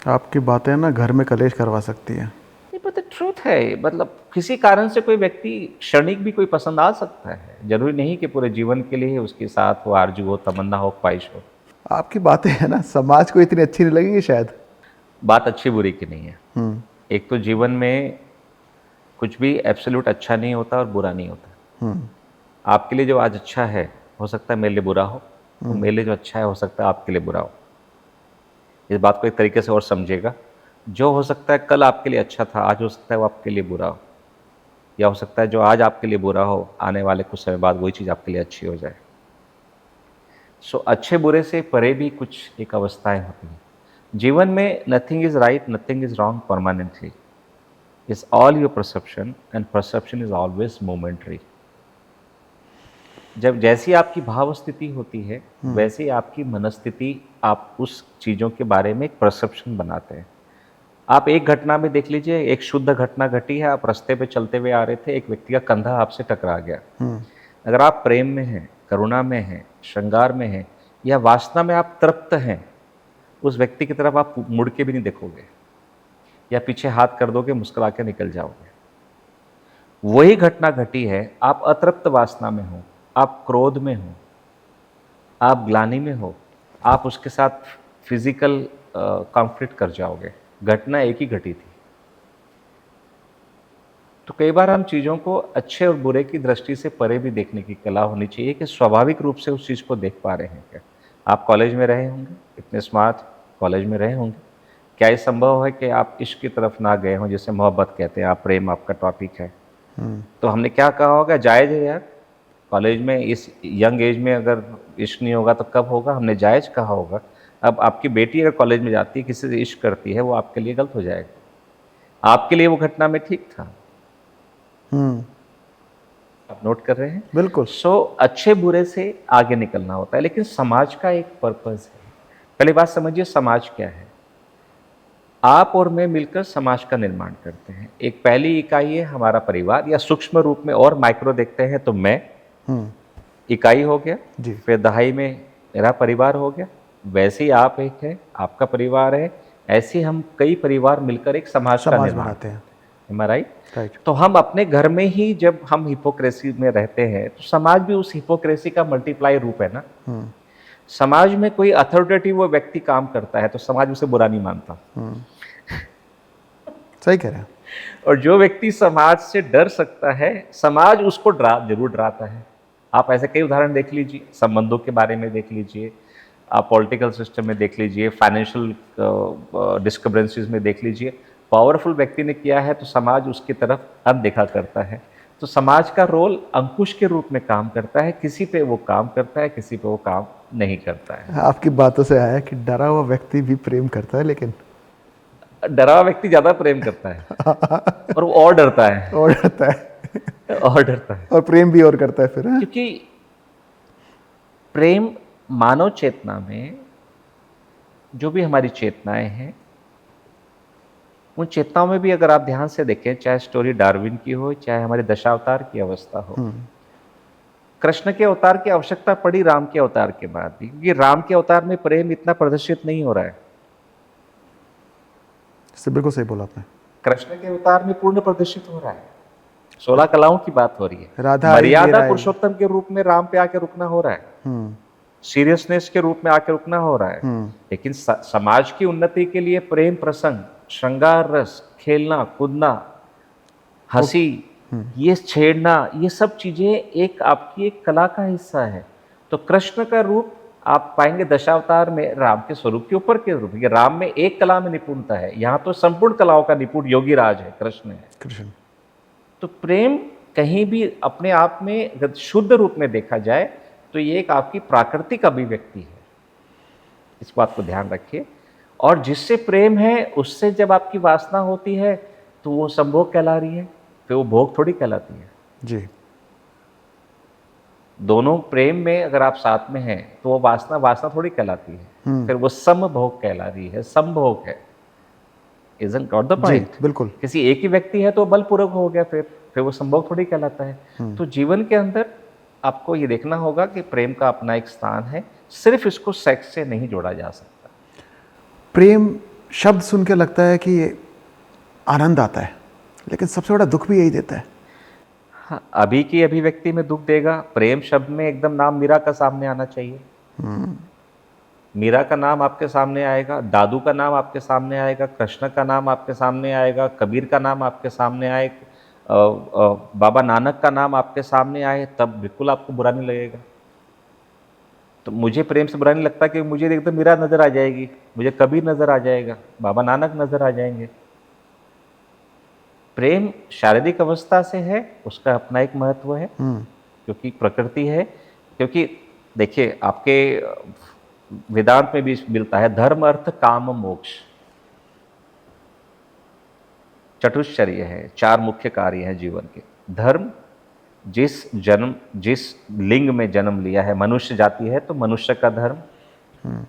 आपकी बातें ना घर में कलेश करवा सकती है। ये बट ट्रूथ है, मतलब किसी कारण से कोई व्यक्ति क्षणिक भी कोई पसंद आ सकता है, जरूरी नहीं कि पूरे जीवन के लिए उसके साथ वो आरजू हो, तमन्ना हो, ख्वाहिश हो। आपकी बातें है ना समाज को इतनी अच्छी नहीं लगेंगी शायद। बात अच्छी बुरी की नहीं है। एक तो जीवन में कुछ भी एब्सोल्यूट अच्छा नहीं होता और बुरा नहीं होता। आपके लिए जो आज अच्छा है हो सकता है मेरे लिए बुरा हो, तो मेरे लिए जो अच्छा है हो सकता है आपके लिए बुरा हो। इस बात को एक तरीके से और समझेगा, जो हो सकता है कल आपके लिए अच्छा था, आज हो सकता है वो आपके लिए बुरा हो, या हो सकता है जो आज आपके लिए बुरा हो, आने वाले कुछ समय बाद वही चीज़ आपके लिए अच्छी हो जाए। सो अच्छे बुरे से परे भी कुछ एक अवस्थाएं होती हैं जीवन में। Nothing is right, nothing is wrong permanently, is all your perception and perception is always momentary. जब जैसी आपकी भाव स्थिति होती है वैसे आपकी मनस्थिति, आप उस चीज़ों के बारे में एक परसेप्शन बनाते हैं। आप एक घटना में देख लीजिए, एक शुद्ध घटना घटी है, आप रास्ते पे चलते हुए आ रहे थे, एक व्यक्ति का कंधा आपसे टकरा गया। अगर आप प्रेम में हैं, करुणा में हैं, श्रृंगार में हैं, या वासना में आप तृप्त हैं, उस व्यक्ति की तरफ आप मुड़ के भी नहीं देखोगे या पीछे हाथ कर दोगे, मुस्कुरा के निकल जाओगे। वही घटना घटी है, आप अतृप्त वासना में हो, आप क्रोध में हो, आप ग्लानि में हो, आप उसके साथ फिजिकल कॉन्फ्लिक्ट कर जाओगे। घटना एक ही घटी थी। तो कई बार हम चीज़ों को अच्छे और बुरे की दृष्टि से परे भी देखने की कला होनी चाहिए कि स्वाभाविक रूप से उस चीज़ को देख पा रहे हैं क्या। आप कॉलेज में रहे होंगे, इतने स्मार्ट कॉलेज में रहे होंगे, क्या ये संभव है कि आप इश्क की तरफ ना गए हों, जिसे मोहब्बत कहते हैं, आप प्रेम आपका टॉपिक है। तो हमने क्या कहा होगा, जायज़ है यार, कॉलेज में इस यंग एज में अगर इश्क नहीं होगा तो कब होगा, हमने जायज़ कहा होगा। अब आपकी बेटी अगर कॉलेज में जाती है, किसी से इश्क करती है, वो आपके लिए गलत हो जाएगा। आपके लिए वो घटना में ठीक था। आप नोट कर रहे हैं? बिल्कुल। सो अच्छे बुरे से आगे निकलना होता है, लेकिन समाज का एक पर्पस है। पहली बात समझिए समाज क्या है। आप और मैं मिलकर समाज का निर्माण करते हैं। एक पहली इकाई है हमारा परिवार, या सूक्ष्म रूप में और माइक्रो देखते हैं तो मैं इकाई हो गया जी। फिर दहाई में मेरा परिवार हो गया, वैसे ही आप एक है, आपका परिवार है, ऐसे हम कई परिवार मिलकर एक समाज का निर्माण बनाते हैं। Am I right? राइट। तो हम अपने घर में ही जब हम हिपोक्रेसी में रहते हैं तो समाज भी उस हिपोक्रेसी का मल्टीप्लाई रूप है ना। समाज में कोई अथॉरिटेटिव वो व्यक्ति काम करता है तो समाज उसे बुरा नहीं मानता। सही कह रहे हैं। और जो व्यक्ति समाज से डर सकता है, समाज उसको जरूर डराता है। आप ऐसे कई उदाहरण देख लीजिए, संबंधों के बारे में देख लीजिए, आप पॉलिटिकल सिस्टम में देख लीजिए, फाइनेंशियल डिस्टर्बेंसेस में देख लीजिए। पावरफुल व्यक्ति ने किया है तो समाज उसकी तरफ अनदेखा करता है। तो समाज का रोल अंकुश के रूप में काम करता है, किसी पे वो काम करता है, किसी पे वो काम नहीं करता है। आपकी बातों से आया कि डरा हुआ व्यक्ति भी प्रेम करता है, लेकिन डरा हुआ व्यक्ति ज्यादा प्रेम करता है और वो और डरता है और डरता है और डरता है और प्रेम भी और करता है फिर। क्योंकि प्रेम मानव चेतना में जो भी हमारी चेतनाएं हैं, उन चेतनाओं में भी अगर आप ध्यान से देखें, चाहे स्टोरी डार्विन की हो, चाहे हमारे दशावतार की अवस्था हो, कृष्ण के अवतार की आवश्यकता पड़ी राम के अवतार के बाद भी, क्योंकि राम के अवतार में प्रेम इतना प्रदर्शित नहीं हो रहा है। बिल्कुल सही बोला आपने। कृष्ण के अवतार में पूर्ण प्रदर्शित हो रहा है। 16 कलाओं की बात हो रही है। राधा मर्यादा पुरुषोत्तम के रूप में राम पे आके रुकना हो रहा है, सीरियसनेस के रूप में आके रुकना हो रहा है। लेकिन समाज की उन्नति के लिए प्रेम प्रसंग, श्रृंगार रस, खेलना कूदना, हंसी, ये छेड़ना, ये सब चीजें एक आपकी एक कला का हिस्सा है। तो कृष्ण का रूप आप पाएंगे दशावतार में राम के स्वरूप के ऊपर के रूप। राम में एक कला में निपुणता है, यहाँ तो संपूर्ण कलाओं का निपुण योगी राज है, कृष्ण है। कृष्ण। तो प्रेम कहीं भी अपने आप में अगर शुद्ध रूप में देखा जाए तो ये एक आपकी प्राकृतिक अभिव्यक्ति है। इस बात को ध्यान रखिए। और जिससे प्रेम है उससे जब आपकी वासना होती है तो वो संभोग कहला रही है, फिर वो भोग थोड़ी कहलाती है। जी। दोनों प्रेम में अगर आप साथ में हैं तो वो वासना वासना थोड़ी कहलाती है, फिर वो समभोग कहला रही है, संभोग है। Isn't got the G, point? बिल्कुल। किसी एक ही व्यक्ति है तो बलपूर्वक हो गया, फिर वो संभोग थोड़ी कहलाता है। तो जीवन के अंदर आपको ये देखना होगा कि प्रेम का अपना एक स्थान है, सिर्फ इसको सेक्स से नहीं जोड़ा जा सकता। प्रेम शब्द सुन के लगता है कि आनंद आता है, लेकिन सबसे बड़ा दुख भी यही देता है। हाँ, अभी की अभिव्यक्ति में दुख देगा। प्रेम शब्द में एकदम नाम मीरा का सामने आना चाहिए। मीरा का नाम आपके सामने आएगा, दादू का नाम आपके सामने आएगा, कृष्ण का नाम आपके सामने आएगा, कबीर का नाम आपके सामने आए, बाबा नानक का नाम आपके सामने आए, तब बिल्कुल आपको बुरा नहीं लगेगा। तो मुझे प्रेम से बुरा नहीं लगता कि मुझे एकदम मीरा नजर आ जाएगी, मुझे कबीर नजर आ जाएगा, बाबा नानक नजर आ जाएंगे। प्रेम शारीरिक अवस्था से है, उसका अपना एक महत्व है, क्योंकि प्रकृति है। क्योंकि देखिए, आपके वेदांत में भी मिलता है धर्म अर्थ काम मोक्ष, चतुश्चर्य है, 4 मुख्य कार्य हैं जीवन के। धर्म, जिस लिंग में जन्म लिया है, मनुष्य जाति है तो मनुष्य का धर्म,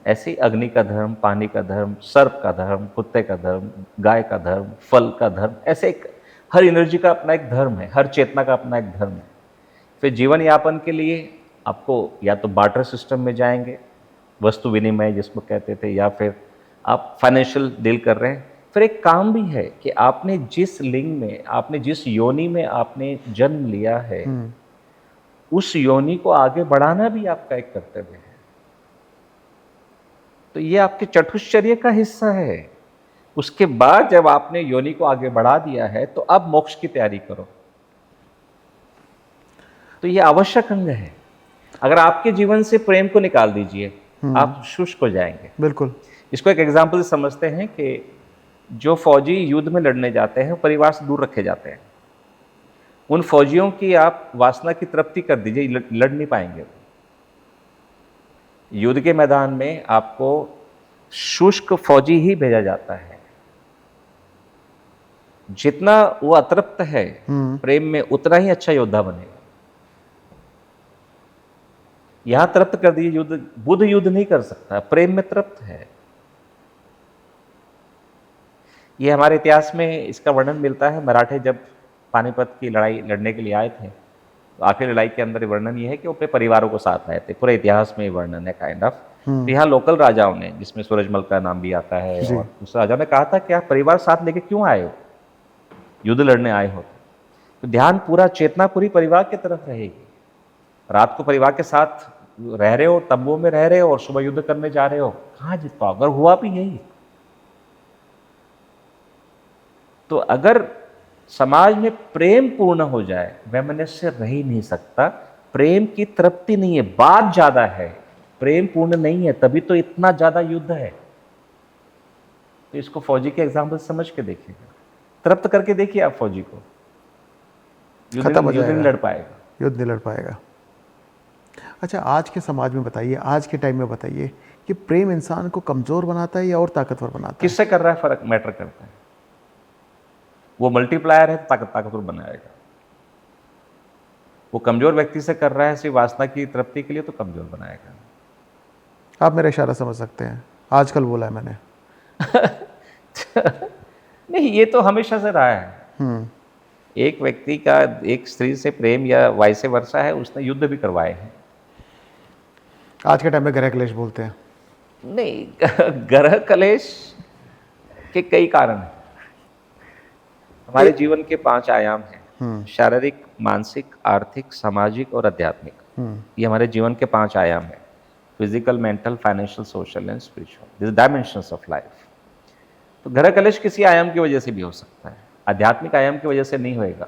ऐसे ही अग्नि का धर्म, पानी का धर्म, सर्प का धर्म, कुत्ते का धर्म, गाय का धर्म, फल का धर्म, ऐसे हर एनर्जी का अपना एक धर्म है, हर चेतना का अपना एक धर्म है। फिर जीवन यापन के लिए आपको या तो बार्टर सिस्टम में जाएंगे, वस्तु विनिमय जिसको कहते थे, या फिर आप फाइनेंशियल डील कर रहे हैं। फिर एक काम भी है कि आपने जिस लिंग में, आपने जिस योनि में आपने जन्म लिया है, उस योनि को आगे बढ़ाना भी आपका एक कर्तव्य है। तो ये आपके चतुश्चर्य का हिस्सा है। उसके बाद जब आपने योनि को आगे बढ़ा दिया है तो अब मोक्ष की तैयारी करो। तो ये आवश्यक अंग है। अगर आपके जीवन से प्रेम को निकाल दीजिए, आप शुष्क हो जाएंगे। बिल्कुल। इसको एक एग्जाम्पल से समझते हैं कि जो फौजी युद्ध में लड़ने जाते हैं, परिवार से दूर रखे जाते हैं। उन फौजियों की आप वासना की तृप्ति कर दीजिए, लड़ नहीं पाएंगे। युद्ध के मैदान में आपको शुष्क फौजी ही भेजा जाता है। जितना वो अतृप्त है प्रेम में, उतना ही अच्छा योद्धा बनेगा। यहां तृप्त कर दिए, युद्ध, बुद्ध युद्ध नहीं कर सकता, प्रेम में तृप्त है। ये हमारे इतिहास में इसका वर्णन मिलता है। मराठे जब पानीपत की लड़ाई लड़ने के लिए आए थे, तो आखिरी लड़ाई के अंदर वर्णन ये है कि वो अपने परिवारों को साथ आए थे। पूरे इतिहास में ये वर्णन है काइंड ऑफ। यहाँ लोकल राजाओं ने, जिसमें सूरजमल का नाम भी आता है, और उस राजा ने कहा था कि आप परिवार साथ लेके क्यों आए हो, युद्ध लड़ने आए हो? तो ध्यान पूरा, चेतना पूरी परिवार की तरफ रहेगी। रात को परिवार के साथ रह रहे हो, तंबू में रह रहे हो, और सुबह युद्ध करने जा रहे हो, कहाँ जीत पाओ? अगर हुआ भी यही। तो अगर समाज में प्रेम पूर्ण हो जाए, वैमनस्य रह ही नहीं सकता। प्रेम की तृप्ति नहीं है, बात ज्यादा है, प्रेम पूर्ण नहीं है, तभी तो इतना ज्यादा युद्ध है। तो इसको फौजी के एग्जाम्पल समझ के देखिएगा, तृप्त करके देखिए आप फौजी को, युद्ध नहीं लड़ पाएगा, युद्ध नहीं लड़ पाएगा। अच्छा, आज के समाज में बताइए, आज के टाइम में बताइए कि प्रेम इंसान को कमजोर बनाता है या और ताकतवर बनाता है? किससे कर रहा है फर्क मैटर करता है। वो मल्टीप्लायर है तो ताकतवर बनाएगा। वो कमजोर व्यक्ति से कर रहा है सिर्फ वासना की तृप्ति के लिए, तो कमजोर बनाएगा। आप मेरा इशारा समझ सकते हैं, आजकल बोला है मैंने। नहीं, ये तो हमेशा से रहा है। एक व्यक्ति का एक स्त्री से प्रेम या वाइस वर्सा है, उसने युद्ध भी करवाए हैं। आज के टाइम में ग्रह क्लेश बोलते हैं। नहीं, ग्रह क्लेश के कई कारण हैं। हमारे जीवन के 5 आयाम हैं, शारीरिक, मानसिक, आर्थिक, सामाजिक और आध्यात्मिक। ये हमारे जीवन के 5 आयाम हैं। Physical, mental, financial, social and spiritual, this dimensions of life. तो ग्रह क्लेश किसी आयाम की वजह से भी हो सकता है, आध्यात्मिक आयाम की वजह से नहीं होएगा।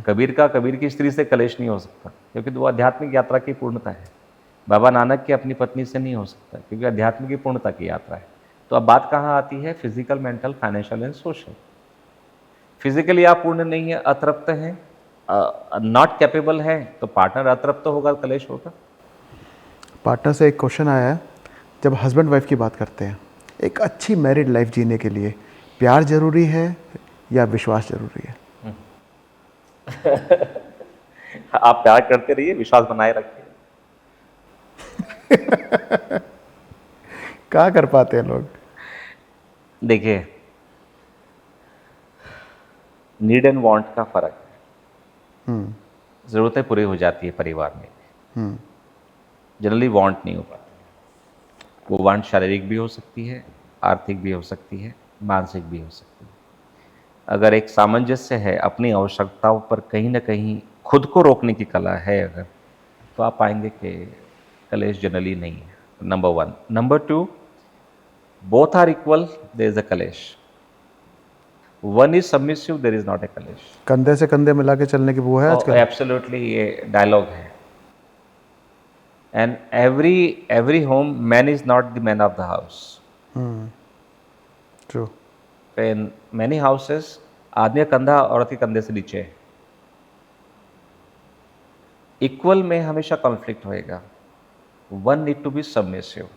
कबीर की स्त्री से कलेश नहीं हो सकता, क्योंकि वो आध्यात्मिक यात्रा की पूर्णता है। बाबा नानक की अपनी पत्नी से नहीं हो सकता, क्योंकि अध्यात्म की पूर्णता की यात्रा है। तो अब बात कहाँ आती है? Physical, mental, financial and social. Physically आप पूर्ण नहीं है, अतृप्त हैं, नॉट कैपेबल है, तो पार्टनर अतृप्त होगा, कलेश होगा। पार्टनर से एक क्वेश्चन आया है, जब हस्बैंड वाइफ की बात करते हैं, एक अच्छी मैरिड लाइफ जीने के लिए प्यार ज़रूरी है या विश्वास ज़रूरी है? आप प्यार करते रहिए, विश्वास बनाए रखिए। क्या कर पाते हैं लोग? देखिए, नीड एंड वांट का फर्क है। ज़रूरतें पूरी हो जाती है परिवार में, जनरली वांट नहीं हो पाती। वो वांट शारीरिक भी हो सकती है, आर्थिक भी हो सकती है, मानसिक भी हो सकती है। अगर एक सामंजस्य है, अपनी आवश्यकताओं पर कहीं ना कहीं खुद को रोकने की कला है अगर, तो आप पाएंगे कि कलेश जनरली नहीं है। Number one. Number two, both are equal, there is a कलेश। One is submissive, there is not a कलेश। कंधे से कंधे मिला के चलने की वो है आजकल। एब्सोल्युटली, ये डायलॉग है। And every home, man is not the man of the house. True. In many houses, आदमी का कंधा औरत के कंधे से नीचे है। इक्वल में हमेशा कॉन्फ्लिक्ट होएगा। One need to be submissive.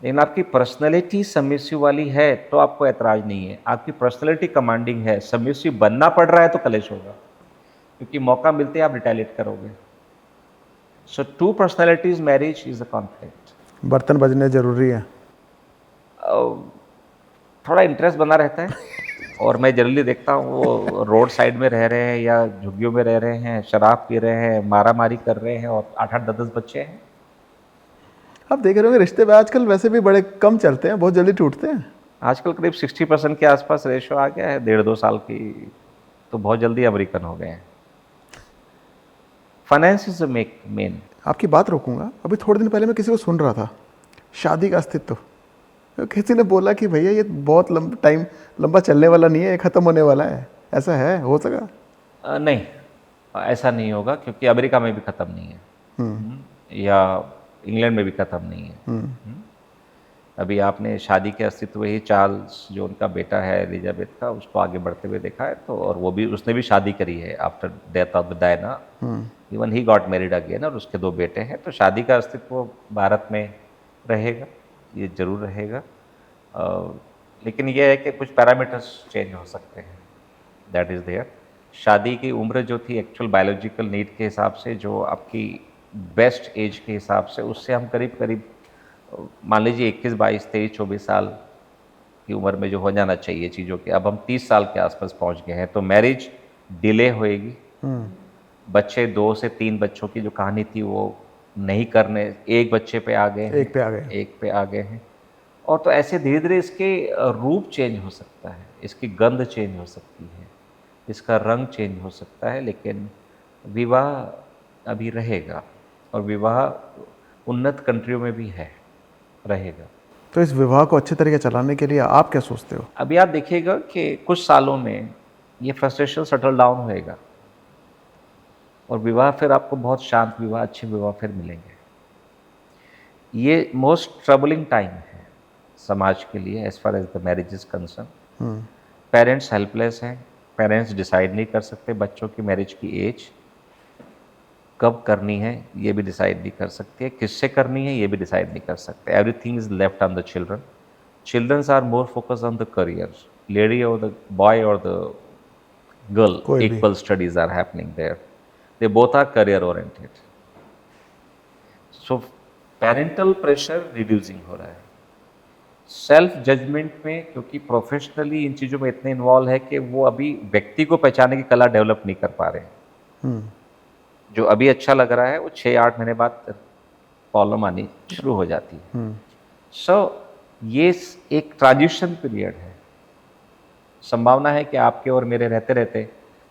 लेकिन आपकी पर्सनैलिटी सबमिसिव वाली है तो आपको ऐतराज नहीं है। आपकी पर्सनैलिटी कमांडिंग है, सबमिसिव बनना पड़ रहा है तो कलेश होगा, क्योंकि मौका मिलते ही आप रिटेलिएट करोगे। So two personalities marriage is a conflict. बर्तन बजने ज़रूरी है। थोड़ा इंटरेस्ट बना रहता है। और मैं जनरली देखता हूँ वो रोड साइड में रह रहे हैं या झुग्गियों में रह रहे हैं, शराब पी रहे हैं, मारा मारी कर रहे हैं, और 8-8, 10-10 बच्चे हैं। आप देख रहे होंगे रिश्ते में आजकल वैसे भी बड़े कम चलते हैं, बहुत जल्दी टूटते हैं। आजकल करीब 60% के आसपास रेशो आ गया है 1.5-2 साल की, तो बहुत जल्दी अमेरिकन हो गए हैं। Finance is main. आपकी बात रोकूंगा। अभी थोड़े दिन पहले मैं किसी को सुन रहा था, शादी का अस्तित्व। तो किसी ने बोला कि भैया ये बहुत लंबा चलने वाला नहीं है, ये ख़त्म होने वाला है। ऐसा है, हो सका? नहीं, ऐसा नहीं होगा, क्योंकि अमेरिका में भी ख़त्म नहीं है, या इंग्लैंड में भी ख़त्म नहीं है। अभी आपने शादी के अस्तित्व ही चार्ल्स, जो उनका बेटा है एलिजाबेथ का, उसको आगे बढ़ते हुए देखा है। तो और वो भी, उसने भी शादी करी है after death of the Diana. Even he got married again, और उसके 2 बेटे हैं। तो शादी का अस्तित्व भारत में रहेगा, ये जरूर रहेगा। लेकिन ये है कि कुछ पैरामीटर्स चेंज हो सकते हैं, दैट इज़ देयर। शादी की उम्र जो थी एक्चुअल बायोलॉजिकल नीड के हिसाब से, जो आपकी बेस्ट एज के हिसाब से, उससे हम करीब करीब मान लीजिए 21, 22, 23, 24 साल की उम्र में जो हो जाना चाहिए चीज़ों के, अब हम 30 साल के आसपास पहुंच गए हैं। तो मैरिज डिले होएगी। बच्चे 2 से 3 बच्चों की जो कहानी थी वो नहीं करने, 1 बच्चे पे आ गए हैं, एक पे आ गए। 1 पे आ गए हैं। और तो ऐसे धीरे धीरे इसके रूप चेंज हो सकता है, इसकी गंध चेंज हो सकती है, इसका रंग चेंज हो सकता है। लेकिन विवाह अभी रहेगा, और विवाह उन्नत कंट्रियों में भी है, रहेगा। तो इस विवाह को अच्छे तरीके चलाने के लिए आप क्या सोचते हो? अभी आप देखिएगा कि कुछ सालों में ये फ्रस्ट्रेशन सेटल डाउन होएगा, और विवाह फिर आपको बहुत शांत विवाह, अच्छे विवाह फिर मिलेंगे। ये मोस्ट ट्रबलिंग टाइम है समाज के लिए as far as the marriage is concern. Parents helpless हैं, पेरेंट्स डिसाइड नहीं कर सकते बच्चों की मैरिज की एज कब करनी है, ये भी डिसाइड नहीं कर सकते, किससे करनी है ये भी डिसाइड नहीं कर सकते। Everything is left on the children. Childrens are more focus on the career, lady और द बॉय और द गर्ल, कोई भी। equal studies are happening there. They both are career oriented. So parental pressure reducing हो रहा है। Self judgement में, क्योंकि professionally इन चीज़ों में इतने इन्वॉल्व है कि वो अभी व्यक्ति को पहचानने की कला डेवलप नहीं कर पा रहे हैं। जो अभी अच्छा लग रहा है वो 6-8 महीने बाद प्रॉब्लम आनी शुरू हो जाती है। सो ये एक ट्रांजिशन पीरियड है। संभावना है कि आपके और मेरे रहते रहते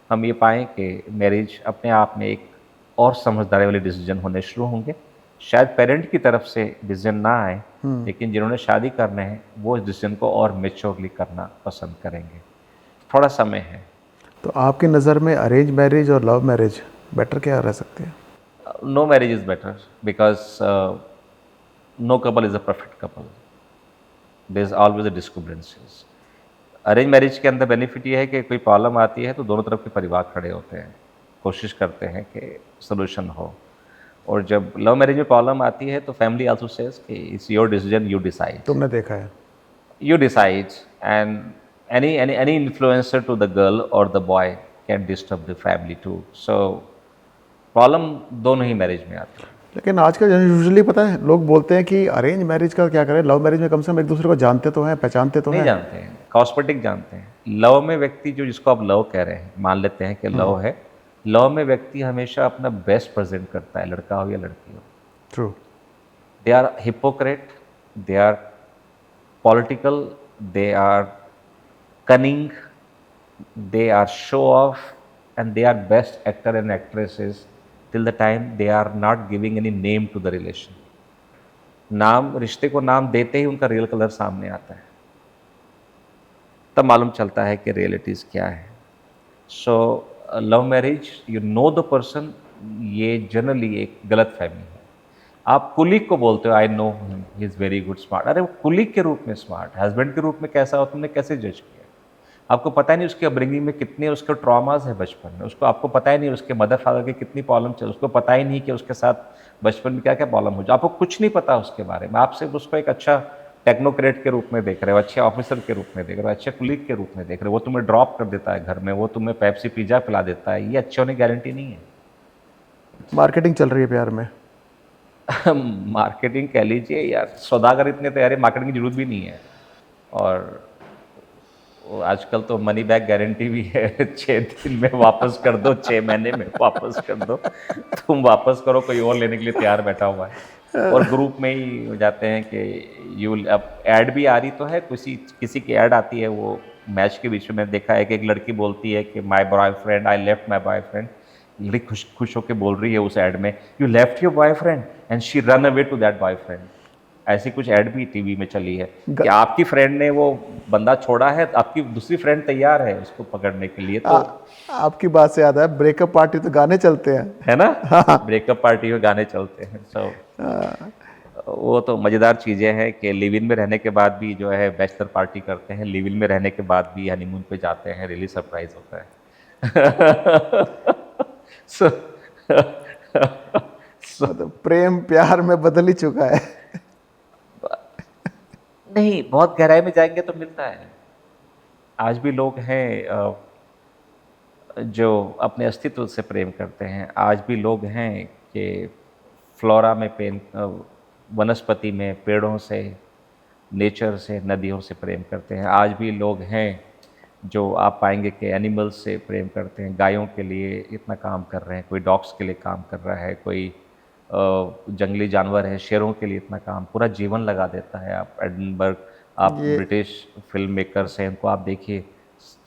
हम ये पाएँ कि मैरिज अपने आप में एक और समझदारी वाले डिसीजन होने शुरू होंगे। शायद पेरेंट की तरफ से डिसीजन ना आए, लेकिन जिन्होंने शादी करने हैं वो इस डिसीजन को और मेच्योरली करना पसंद करेंगे। थोड़ा समय है। तो आपकी नज़र में अरेंज मैरिज और लव मैरिज बेटर क्या रह सकती है? No marriage is better, because no couple is a perfect couple, there is always a discrepancies. Arrange marriage के अंदर बेनिफिट ये है कि कोई प्रॉब्लम आती है तो दोनों तरफ के परिवार खड़े होते हैं, कोशिश करते हैं कि सोल्यूशन हो। और जब लव मैरिज में प्रॉब्लम आती है तो फैमिली आल्सो सेज कि it's your decision, you decide, तुमने देखा है? you decide, and any influencer to the girl or the boy can disturb the family too. So problem दोनों ही मैरिज में आती है। लेकिन आजकल यूजुअली पता है लोग बोलते हैं कि अरेंज मैरिज का क्या करें, लव मैरिज में कम से कम एक दूसरे को जानते तो हैं, पहचानते तो नहीं हैं। जानते हैं, कॉस्मेटिक जानते हैं। लव में व्यक्ति जो, जिसको आप लव कह रहे हैं, मान लेते हैं कि लव है, लव में व्यक्ति हमेशा अपना बेस्ट प्रेजेंट करता है, लड़का हो या लड़की हो। True. They are hypocrite, they are political, they are cunning, they are show off, and they are best actor and actresses till the time they are not giving any name to the relation. नाम, रिश्ते को नाम देते ही उनका real colour सामने आता है, तब मालूम चलता है कि रियलिटीज़ क्या है। So love marriage, you know the person, ये जनरली एक गलत फहमी है। आप कुलीग को बोलते हो I know him, he is very good smart, अरे वो कुलीग के रूप में स्मार्ट, हस्बैंड के रूप में कैसा हो तुमने कैसे जज किया? आपको पता ही नहीं उसकी अपब्रिंगिंग में कितने उसके ट्रॉमास है बचपन में, उसको आपको पता ही नहीं उसके मदर फादर की कितनी प्रॉब्लम चल, उसको पता ही नहीं कि उसके साथ बचपन में क्या क्या प्रॉब्लम हो जाए, आपको कुछ नहीं पता उसके बारे में। आप सिर्फ उसको एक अच्छा टेक्नोक्रेट के रूप में देख रहे हो, अच्छे ऑफिसर के रूप में देख रहे हो, अच्छे कुलीग के रूप में देख रहे हो, वो तुम्हें ड्रॉप कर देता है घर में, वो तुम्हें पेप्सी पिज़्ज़ा पिला देता है, ये अच्छे होने की गारंटी नहीं है। मार्केटिंग चल रही है प्यार में। मार्केटिंग कह लीजिए यार, सौदागर इतने तैयार है, मार्केटिंग की जरूरत भी नहीं है। और आजकल तो मनी बैक गारंटी भी है, 6 दिन में वापस कर दो, 6 महीने में वापस कर दो, तुम वापस करो, कोई और लेने के लिए तैयार बैठा हुआ है। और ग्रुप में ही हो जाते हैं कि यू, अब ऐड भी आ रही तो है, किसी की ऐड आती है, वो मैच के बीच में देखा है कि एक लड़की बोलती है कि my boyfriend, I left my boyfriend, लड़की खुश होकर बोल रही है उस ऐड में, you left your boyfriend and she run away to that boyfriend. ऐसी कुछ ऐड भी टीवी में चली है कि आपकी फ्रेंड ने वो बंदा छोड़ा है, आपकी दूसरी फ्रेंड तैयार है उसको पकड़ने के लिए। तो आपकी बात से याद है, ब्रेकअप पार्टी तो गाने चलते हैं, है ना, ब्रेकअप पार्टी में गाने चलते हैं। सो वो तो मज़ेदार चीज़ें हैं कि लिव इन में रहने के बाद भी जो है बैचलर पार्टी करते हैं, लिव इन में रहने के बाद भी हनीमून पे जाते हैं, रियली सरप्राइज होता है। तो प्रेम प्यार में बदल ही चुका है। नहीं, बहुत गहराई में जाएंगे तो मिलता है। आज भी लोग हैं जो अपने अस्तित्व से प्रेम करते हैं, आज भी लोग हैं कि फ्लोरा में वनस्पति में, पेड़ों से, नेचर से, नदियों से प्रेम करते हैं। आज भी लोग हैं जो आप पाएंगे कि एनिमल्स से प्रेम करते हैं, गायों के लिए इतना काम कर रहे हैं, कोई डॉग्स के लिए काम कर रहा है, कोई जंगली जानवर है, शेरों के लिए इतना काम, पूरा जीवन लगा देता है। आप एडनबर्ग, आप ब्रिटिश फिल्म मेकर्स हैं, इनको आप देखिए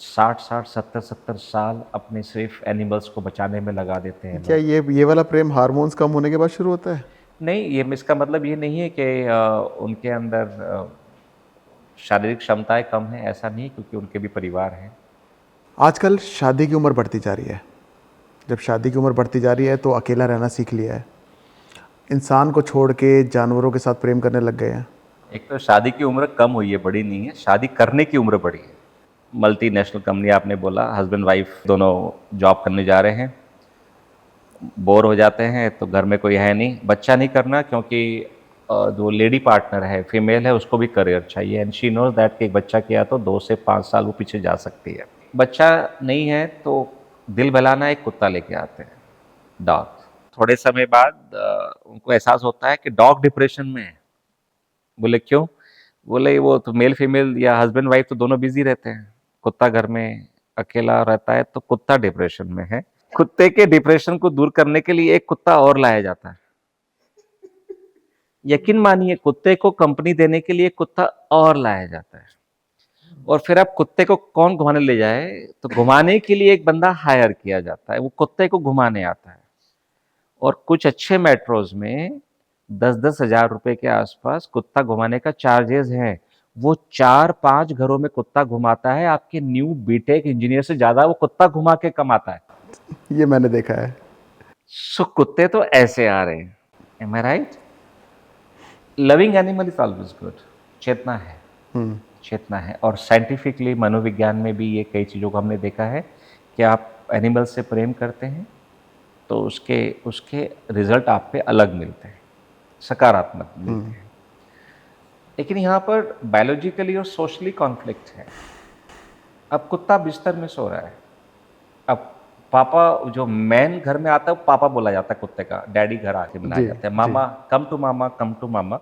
60-60, 70-70 साल अपने सिर्फ एनिमल्स को बचाने में लगा देते हैं। क्या ये वाला प्रेम हार्मोन्स कम होने के बाद शुरू होता है? नहीं, ये इसका मतलब ये नहीं है कि उनके अंदर शारीरिक क्षमताएं कम हैं, ऐसा नहीं, क्योंकि उनके भी परिवार हैं। आजकल शादी की उम्र बढ़ती जा रही है, जब शादी की उम्र बढ़ती जा रही है तो अकेला रहना सीख लिया है, इंसान को छोड़ के जानवरों के साथ प्रेम करने लग गए हैं। एक तो शादी की उम्र कम हुई है, बड़ी नहीं है, शादी करने की उम्र बढ़ी है। मल्टीनेशनल कंपनी आपने बोला, हस्बैंड वाइफ दोनों जॉब करने जा रहे हैं, बोर हो जाते हैं तो घर में कोई है नहीं, बच्चा नहीं करना, क्योंकि जो लेडी पार्टनर है, फीमेल है, उसको भी करियर चाहिए, एंड शी नोज दैट कि एक बच्चा किया तो 2 से 5 साल वो पीछे जा सकती है। बच्चा नहीं है तो दिल बहलाना एक कुत्ता लेके आते हैं, डॉग। थोड़े समय बाद उनको एहसास होता है कि डॉग डिप्रेशन में है। बोले क्यों? बोले वो तो मेल फीमेल या हस्बैंड वाइफ तो दोनों बिजी रहते हैं, कुत्ता घर में अकेला रहता है, तो कुत्ता डिप्रेशन में है। कुत्ते के डिप्रेशन को दूर करने के लिए एक कुत्ता और लाया जाता है। यकीन मानिए, कुत्ते को कंपनी देने के लिए कुत्ता और लाया जाता है। और फिर अब कुत्ते को कौन घुमाने ले जाए, तो घुमाने के लिए एक बंदा हायर किया जाता है, वो कुत्ते को घुमाने आता है। और कुछ अच्छे मेट्रोज में 10-10 हजार रुपए के आसपास कुत्ता घुमाने का चार्जेस है। वो 4-5 घरों में कुत्ता घुमाता है, आपके न्यू बीटेक इंजीनियर से ज्यादा वो कुत्ता घुमा के कमाता है। ये मैंने देखा है। सो कुत्ते तो ऐसे आ रहे हैं, am I right? Loving animal is always good. चेतना है, चेतना है। और साइंटिफिकली मनोविज्ञान में भी ये कई चीज़ों को हमने देखा है कि आप एनिमल से प्रेम करते हैं तो उसके उसके रिजल्ट आप पे अलग मिलते हैं, सकारात्मक मिलते हैं। लेकिन यहाँ पर बायोलॉजिकली और सोशली कॉन्फ्लिक्ट है। अब कुत्ता बिस्तर में सो रहा है, अब पापा जो मैन घर में आता है वो पापा बोला जाता है कुत्ते का, डैडी घर आके बुलाया जी, जाता है, मामा come to mama, come to मामा।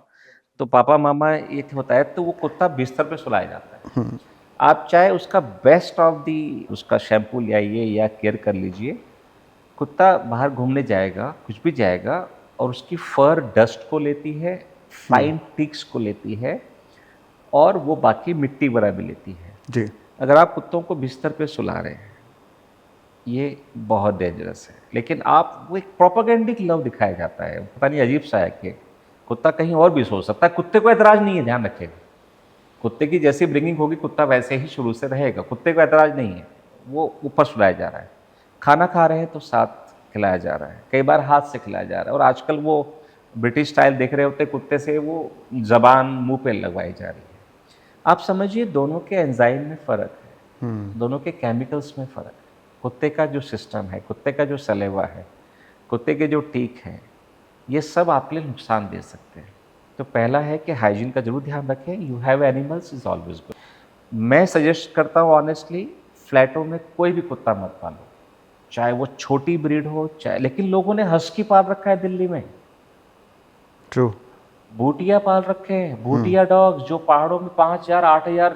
तो पापा मामा ये होता है, तो वो कुत्ता बिस्तर पे सुलाया जाता है। आप चाहे उसका बेस्ट ऑफ दी उसका शैम्पू ले आइए या केयर कर लीजिए, कुत्ता बाहर घूमने जाएगा, कुछ भी जाएगा, और उसकी फर डस्ट को लेती है, फाइन टिक्स को लेती है, और वो बाकी मिट्टी वगैरह भी लेती है। जी, अगर आप कुत्तों को बिस्तर पे सुला रहे हैं, ये बहुत डेंजरस है। लेकिन आप वो एक प्रोपेगेंडिक लव दिखाया जाता है, पता नहीं अजीब सा है कि कुत्ता कहीं और भी सो सकता है। कुत्ते को एतराज़ नहीं है, ध्यान रखिएगा। कुत्ते की जैसी ब्रिंगिंग होगी कुत्ता वैसे ही शुरू से रहेगा, कुत्ते को एतराज़ नहीं है। वो ऊपर सुलाया जा रहा है, खाना खा रहे हैं तो साथ खिलाया जा रहा है, कई बार हाथ से खिलाया जा रहा है, और आजकल वो ब्रिटिश स्टाइल देख रहे होते कुत्ते से, वो ज़बान मुंह पे लगवाई जा रही है। आप समझिए दोनों के एंजाइम में फ़र्क है, दोनों के केमिकल्स में फ़र्क है। कुत्ते का जो सिस्टम है, कुत्ते का जो सलेवा है, कुत्ते के जो टीक हैं, ये सब आपके लिए नुकसान दे सकते हैं। तो पहला है कि हाइजीन का जरूर ध्यान रखें। You have animals is always good. मैं सजेस्ट करता हूँ ऑनेस्टली, फ्लैटों में कोई भी कुत्ता मत पालो, चाहे वो छोटी ब्रीड हो चाहे, लेकिन लोगों ने हस्की पाल रखा है दिल्ली में, ट्रू। भूटिया पाल रखे हैं, भूटिया डॉग्स जो पहाड़ों में 5,000 8,000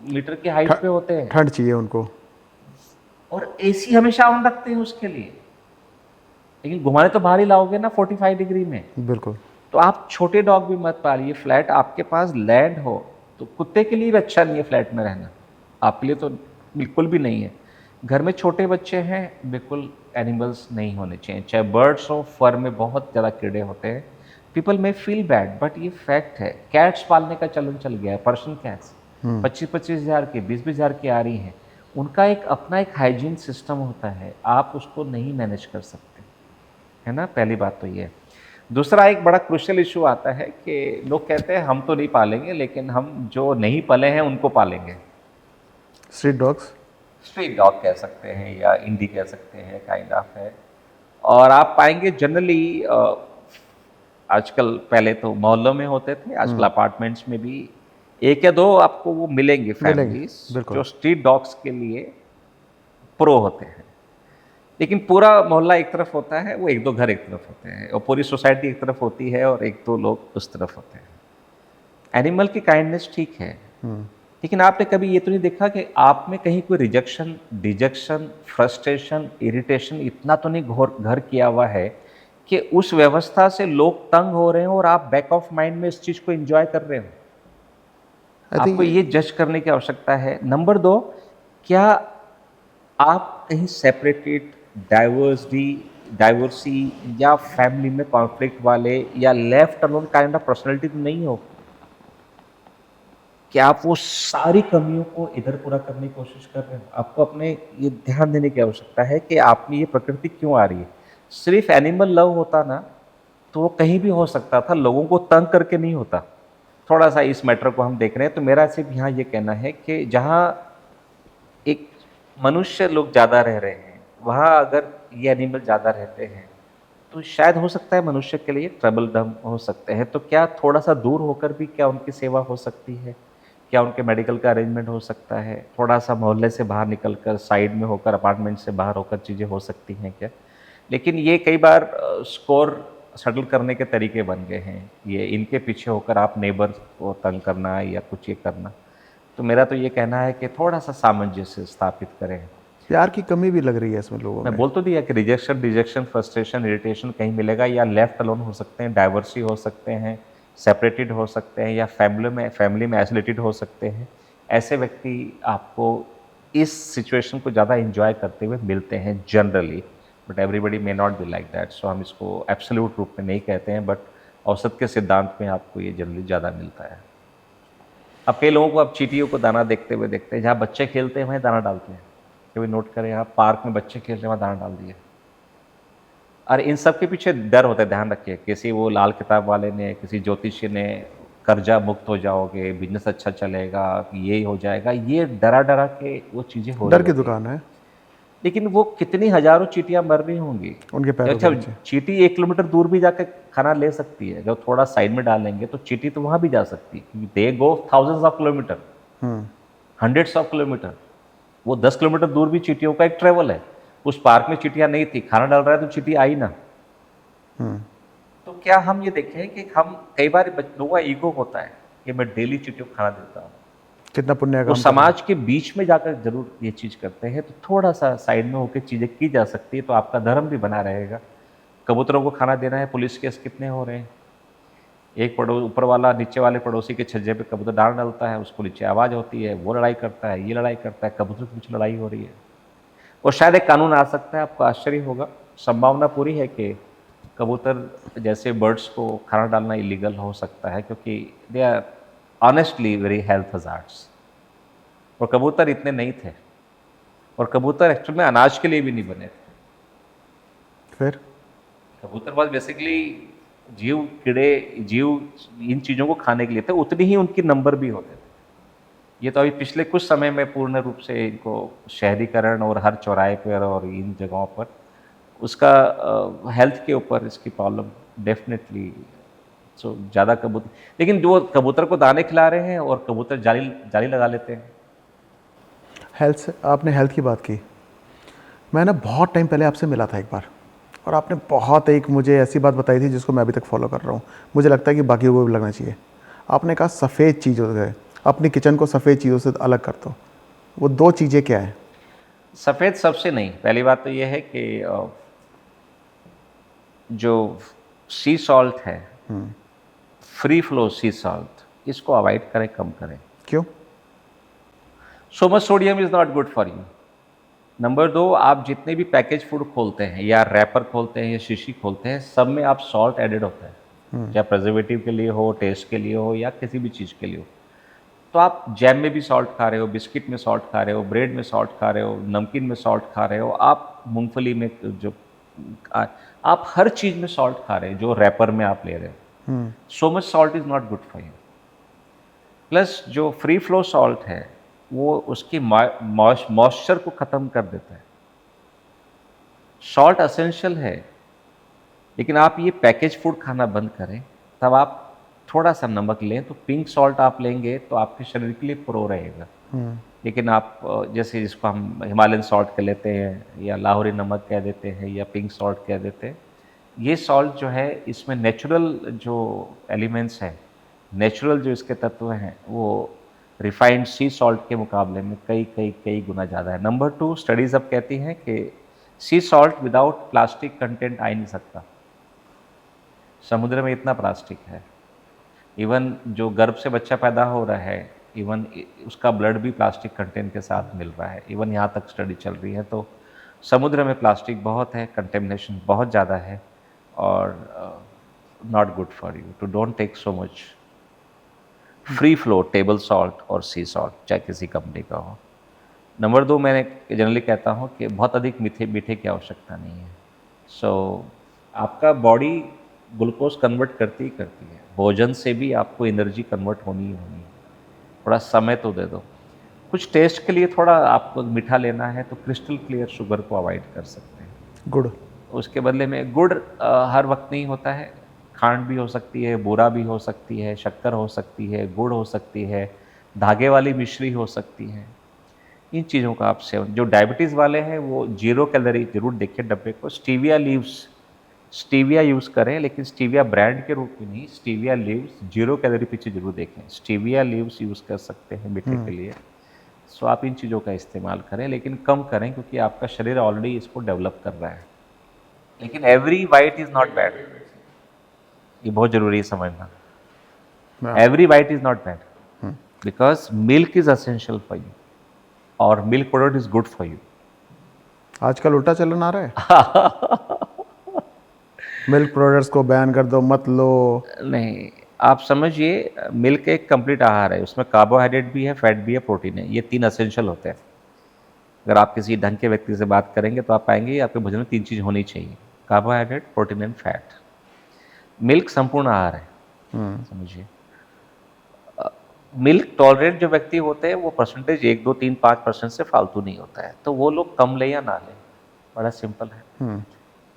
मीटर की हाइट पे होते हैं, ठंड चाहिए उनको, और एसी हमेशा ऑन रखते हैं उसके लिए। लेकिन घुमाने तो बाहर ही लाओगे ना 45 डिग्री में। बिल्कुल। तो आप छोटे डॉग भी मत पालिए। फ्लैट आपके पास लैंड हो तो कुत्ते के लिए भी अच्छा नहीं है फ्लैट में रहना, आपके लिए तो बिल्कुल भी नहीं है। घर में छोटे बच्चे हैं, बिल्कुल एनिमल्स नहीं होने चाहिए, चाहे बर्ड्स हो, फर में बहुत ज़्यादा कीड़े होते हैं। पीपल में फील बैड बट ये फैक्ट है। कैट्स पालने का चलन चल गया है, पर्शियन कैट्स 25-25 हज़ार की 20-20 हज़ार की आ रही हैं। उनका एक अपना एक हाइजीन सिस्टम होता है, आप उसको नहीं मैनेज कर सकते, है ना। पहली बात तो ये है। दूसरा एक बड़ा क्रुशियल इशू आता है कि लोग कहते हैं हम तो नहीं पालेंगे, लेकिन हम जो नहीं पले हैं उनको पालेंगे। स्ट्रीट डॉग्स, स्ट्रीट डॉग कह सकते हैं या इंडी कह सकते हैं, काइंड ऑफ है। और आप पाएंगे जनरली आजकल, पहले तो मोहल्लों में होते थे, आजकल अपार्टमेंट्स में भी एक या दो आपको वो मिलेंगे फैमिलीज बिल्कुल। जो स्ट्रीट डॉग्स के लिए प्रो होते हैं। लेकिन पूरा मोहल्ला एक तरफ होता है, वो एक दो घर एक तरफ होते हैं, और पूरी सोसाइटी एक तरफ होती है और एक दो लोग उस तरफ होते हैं। एनिमल की काइंडनेस ठीक है, लेकिन आपने कभी ये तो नहीं देखा कि आप में कहीं कोई रिजेक्शन, डिजेक्शन, फ्रस्ट्रेशन, इरिटेशन इतना तो नहीं घर किया हुआ है कि उस व्यवस्था से लोग तंग हो रहे हैं और आप बैक ऑफ माइंड में इस चीज़ को एंजॉय कर रहे हो। आपको ये जज करने की आवश्यकता है। नंबर 2, क्या आप कहीं सेपरेटेड, डाइवर्सी या फैमिली में कॉन्फ्लिक्ट वाले या left alone kind of personality तो नहीं हो कि आप वो सारी कमियों को इधर पूरा करने की कोशिश कर रहे हो। आपको अपने ये ध्यान देने की आवश्यकता है कि आप में ये प्रकृति क्यों आ रही है। सिर्फ एनिमल लव होता ना तो वो कहीं भी हो सकता था, लोगों को तंग करके नहीं होता। थोड़ा सा इस मैटर को हम देख रहे हैं, तो मेरा सिर्फ यहाँ ये कहना है कि जहाँ एक मनुष्य लोग ज़्यादा रह रहे हैं, वहाँ अगर ये एनिमल ज़्यादा रहते हैं तो शायद हो सकता है मनुष्य के लिए ट्रबल डम हो सकते हैं। तो क्या थोड़ा सा दूर होकर भी क्या उनकी सेवा हो सकती है, क्या उनके मेडिकल का अरेंजमेंट हो सकता है, थोड़ा सा मोहल्ले से बाहर निकल कर, साइड में होकर, अपार्टमेंट से बाहर होकर चीज़ें हो सकती हैं क्या। लेकिन ये कई बार स्कोर सेटल करने के तरीके बन गए हैं, ये इनके पीछे होकर आप नेबर को तंग करना या कुछ ये करना। तो मेरा तो ये कहना है कि थोड़ा सा सामंजस्य स्थापित करें। प्यार की कमी भी लग रही है इसमें लोगों मैं में। बोल तो दिया कि रिजेक्शन, डिजेक्शन, फ्रस्ट्रेशन, इरिटेशन कहीं मिलेगा, या लेफ्ट अलोन हो सकते हैं, डाइवर्सी हो सकते हैं, सेपरेटेड हो सकते हैं, या फैमिली में आइसोलेटेड हो सकते हैं। ऐसे व्यक्ति आपको इस सिचुएशन को ज़्यादा इंजॉय करते हुए मिलते हैं generally, but everybody may not be like that. So हम इसको एब्सोल्यूट रूप में नहीं कहते हैं, बट औसत के सिद्धांत में आपको ये जनरली ज़्यादा मिलता है। अब कई लोगों को आप चींटियों को दाना देखते हुए देखते हैं, जहाँ बच्चे खेलते हैं वहीं दाना डालते हैं। कभी नोट करें, आप पार्क में बच्चे खेल रहे हैं वहाँ दाना डाल दिए। और इन सब के पीछे डर होता है, ध्यान रखिए। किसी वो लाल किताब वाले ने, किसी ज्योतिषी ने कर्जा मुक्त हो जाओगे, बिजनेस अच्छा चलेगा, ये हो जाएगा, ये डरा डरा के वो चीज़ें हो रही डर की होती हैं। दुकान है। लेकिन वो कितनी हजारों चींटियां मर रही होंगी उनके पैरों अच्छा के नीचे। चींटी 1 किलोमीटर दूर भी जाकर खाना ले सकती है, अगर थोड़ा साइड में डालेंगे तो चींटी तो वहां भी जा सकती है, क्योंकि they go thousands of kilometre, hundreds of kilometre. वो 10 किलोमीटर दूर भी चींटियों का एक ट्रेवल है। उस पार्क में चींटियां नहीं थी, खाना डाल रहा है तो चींटी आई ना। तो क्या हम ये देखें कि हम कई बार लोगों का ईगो होता है कि मैं डेली चींटियों को खाना देता हूँ, कितना पुण्य वो काम कर रहे हैं। समाज के बीच में जाकर जरूर ये चीज करते हैं, तो थोड़ा सा साइड में होकर चीजें की जा सकती है तो आपका धर्म भी बना रहेगा। कबूतरों को खाना देना है, पुलिस केस कितने हो रहे हैं, एक ऊपर वाला नीचे वाले पड़ोसी के छज्जे पे कबूतर डाल डालता है, उसको नीचे आवाज़ होती है, वो लड़ाई करता है, ये लड़ाई करता है, कबूतर के बीच लड़ाई हो रही है। और शायद एक कानून आ सकता है, आपको आश्चर्य होगा, संभावना पूरी है कि कबूतर जैसे बर्ड्स को खाना डालना इलीगल हो सकता है, क्योंकि they are honestly very health hazards. और कबूतर इतने नहीं थे, और कबूतर एक्चुअल में अनाज के लिए भी नहीं बने थे। फिर कबूतर बस बेसिकली जीव, कीड़े, जीव इन चीज़ों को खाने के लिए थे, उतनी ही उनकी नंबर भी होते थे। ये तो अभी पिछले कुछ समय में पूर्ण रूप से इनको शहरीकरण और हर चौराहे पर और इन जगहों पर उसका हेल्थ के ऊपर इसकी प्रॉब्लम डेफिनेटली। सो ज़्यादा कबूतर, लेकिन जो कबूतर को दाने खिला रहे हैं और कबूतर जाली जाली लगा लेते हैं। हेल्थ से, आपने हेल्थ की बात की। मैं ना बहुत टाइम पहले आपसे मिला था एक बार, और आपने बहुत एक मुझे ऐसी बात बताई थी जिसको मैं अभी तक फॉलो कर रहा हूँ। मुझे लगता है कि बाकियों को भी लगना चाहिए। आपने कहा सफ़ेद चीज़ों से अपनी किचन को सफ़ेद चीज़ों से अलग कर दो। वो दो चीज़ें क्या हैं? सफ़ेद सबसे नहीं, पहली बात तो ये है कि जो सी सॉल्ट है, फ्री फ्लो सी सॉल्ट, इसको अवॉइड करें, कम करें। क्यों? So much sodium is not good for you. Number 2, आप जितने भी पैकेज फूड खोलते हैं या रैपर खोलते हैं या शीशी खोलते हैं, सब में आप सॉल्ट एडेड होता है, चाहे प्रिजर्वेटिव के लिए हो, टेस्ट के लिए हो, या किसी भी चीज़ के लिए हो। तो आप जैम में भी सॉल्ट खा रहे हो, बिस्किट में सॉल्ट खा रहे हो, ब्रेड में सॉल्ट खा रहे हो, नमकीन में सॉल्ट खा रहे हो, आप मूंगफली में जो आप हर चीज़ में सॉल्ट खा रहे हो जो रैपर में आप ले रहे हो। So much salt is not good for you. Plus जो फ्री फ्लो सॉल्ट है वो उसकी मॉइस्चर को ख़त्म कर देता है। सॉल्ट असेंशियल है, लेकिन आप ये पैकेज फूड खाना बंद करें, तब आप थोड़ा सा नमक लें, तो पिंक सॉल्ट आप लेंगे तो आपके शरीर के लिए प्रो रहेगा। लेकिन आप जैसे जिसको हम हिमालयन सॉल्ट कह लेते हैं या लाहौरी नमक कह देते हैं या पिंक सॉल्ट कह देते हैं, ये सॉल्ट जो है इसमें नेचुरल जो एलिमेंट्स हैं, नेचुरल जो इसके तत्व हैं, वो रिफाइंड सी सॉल्ट के मुकाबले में कई कई कई गुना ज़्यादा है। नंबर 2, स्टडीज़ अब कहती हैं कि sea salt without plastic content आ ही नहीं सकता। समुद्र में इतना प्लास्टिक है, इवन जो गर्भ से बच्चा पैदा हो रहा है, इवन उसका ब्लड भी प्लास्टिक कंटेंट के साथ मिल रहा है, इवन यहाँ तक स्टडी चल रही है। तो समुद्र में प्लास्टिक बहुत है, कंटेमिनेशन बहुत ज़्यादा है, और not good for you to don't take so much free flow table salt और सी सॉल्ट, चाहे किसी कंपनी का हो। नंबर 2, मैंने जनरली कहता हूँ कि बहुत अधिक मीठे मीठे की आवश्यकता नहीं है। सो आपका बॉडी ग्लूकोज कन्वर्ट करती ही करती है, भोजन से भी आपको एनर्जी कन्वर्ट होनी ही होनी है। थोड़ा समय तो दे दो। कुछ टेस्ट के लिए थोड़ा आपको मीठा लेना है तो क्रिस्टल क्लियर शुगर को अवॉइड कर सकते हैं। गुड़? उसके बदले में गुड़ हर वक्त नहीं होता है, खांड भी हो सकती है, बूरा भी हो सकती है, शक्कर हो सकती है, गुड़ हो सकती है, धागे वाली मिश्री हो सकती है। इन चीज़ों का आप सेवन, जो डायबिटीज़ वाले हैं वो 0 कैलोरी जरूर देखें डब्बे को। स्टीविया लीव्स, स्टीविया यूज़ करें, लेकिन स्टीविया ब्रांड के रूप में नहीं, स्टीविया लीव्स 0 कैलोरी पीछे जरूर देखें। स्टीविया लीव्स यूज़ कर सकते हैं मीठे के लिए। सो आप इन चीज़ों का इस्तेमाल करें, लेकिन कम करें, क्योंकि आपका शरीर ऑलरेडी इसको डेवलप कर रहा है। लेकिन every white is not bad, ये बहुत ज़रूरी है समझना। Every white is not bad, because milk is essential for you, और milk product is good for you. आजकल उल्टा चलन आ रहा है। मिल्क प्रोडक्ट्स को बैन कर दो, मत लो। नहीं, आप समझिए, मिल्क एक कंप्लीट आहार है, उसमें कार्बोहाइड्रेट भी है, फैट भी है, प्रोटीन है, ये 3 असेंशियल होते हैं। अगर आप किसी ढंग के व्यक्ति से बात करेंगे तो आप पाएंगे आपके भोजन में 3 चीज़ होनी चाहिए, carbohydrate, protein and fat. Milk संपूर्ण आहार है, समझिए। मिल्क टॉलरेट जो व्यक्ति होते हैं वो परसेंटेज 1, 2, 3, 5% से फालतू नहीं होता है, तो वो लोग कम ले या ना ले, बड़ा सिंपल है।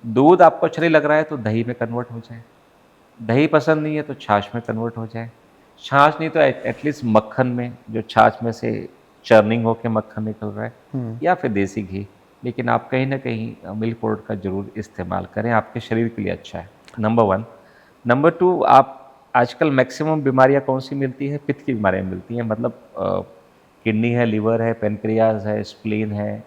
दूध आपको अच्छा नहीं लग रहा है तो दही में कन्वर्ट हो जाए, दही पसंद नहीं है तो छाछ में कन्वर्ट हो जाए, छाछ नहीं तो एटलीस्ट मक्खन में, जो छाछ में से चर्निंग होकर मक्खन निकल रहा है, या फिर देसी घी। लेकिन आप कहीं ना कहीं मिल्क प्रोडक्ट का जरूर इस्तेमाल करें, आपके शरीर के लिए अच्छा है, नंबर 1। नंबर 2, आप आजकल मैक्सिमम बीमारियां कौन सी मिलती है? पित्त की बीमारियां मिलती हैं, मतलब किडनी है, लीवर है, पेनक्रियाज है, स्प्लीन है,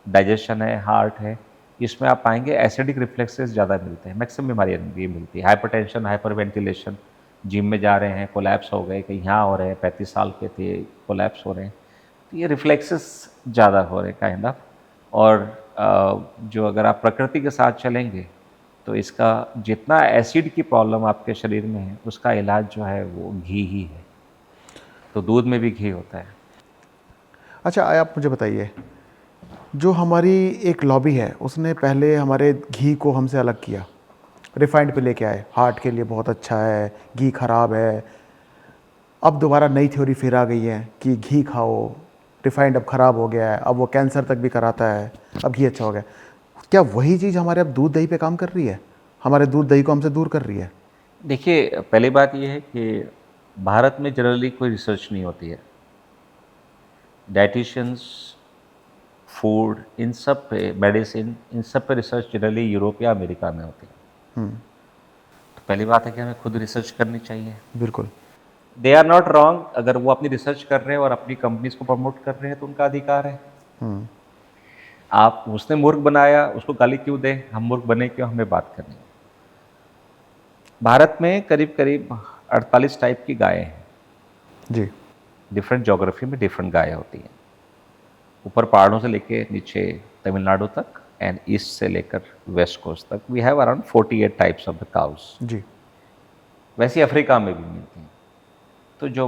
डाइजेशन है, हार्ट है, इसमें आप पाएंगे एसिडिक रिफ्लेक्सेस ज़्यादा मिलते हैं, मैक्सिमम बीमारियां ये मिलती है। हाइपरटेंशन, हाइपरवेंटिलेशन, जिम में जा रहे हैं कोलैप्स हो गए, कहीं यहाँ हो रहे हैं, 35 साल के थे कोलैप्स हो रहे हैं, तो ये रिफ्लेक्सेस ज़्यादा हो रहे हैं काइंड ऑफ। और जो अगर आप प्रकृति के साथ चलेंगे तो इसका जितना एसिड की प्रॉब्लम आपके शरीर में है उसका इलाज जो है वो घी ही है, तो दूध में भी घी होता है। अच्छा, आप मुझे बताइए, जो हमारी एक लॉबी है उसने पहले हमारे घी को हमसे अलग किया, रिफाइंड पे लेके आए, हार्ट के लिए बहुत अच्छा है, घी खराब है। अब दोबारा नई थ्योरी फिर आ गई है कि घी खाओ, रिफाइंड अब ख़राब हो गया है, अब वो कैंसर तक भी कराता है, अब घी अच्छा हो गया। क्या वही चीज़ हमारे अब दूध दही पे काम कर रही है? हमारे दूध दही को हमसे दूर कर रही है? देखिए, पहली बात ये है कि भारत में जनरली कोई रिसर्च नहीं होती है, डाइटिशियंस, फूड, इन सब पे, मेडिसिन, इन सब पे रिसर्च जनरली यूरोप या अमेरिका में होती है। तो पहली बात है कि हमें खुद रिसर्च करनी चाहिए। बिल्कुल। दे आर नॉट रॉन्ग, अगर वो अपनी रिसर्च कर रहे हैं और अपनी कंपनीज को प्रमोट कर रहे हैं तो उनका अधिकार है। आप, उसने मूर्ख बनाया, उसको गाली क्यों दें? हम मूर्ख बने क्यों? हमें बात करनी है। भारत में करीब करीब 48 टाइप की गायें हैं जी। डिफरेंट ज्योग्राफी में डिफरेंट गायें होती हैं, ऊपर पहाड़ों से लेके नीचे तमिलनाडु तक, एंड ईस्ट से लेकर वेस्ट कोस्ट तक we have around 48 types of the cows. जी। वैसे अफ्रीका में भी मिलती हैं। तो जो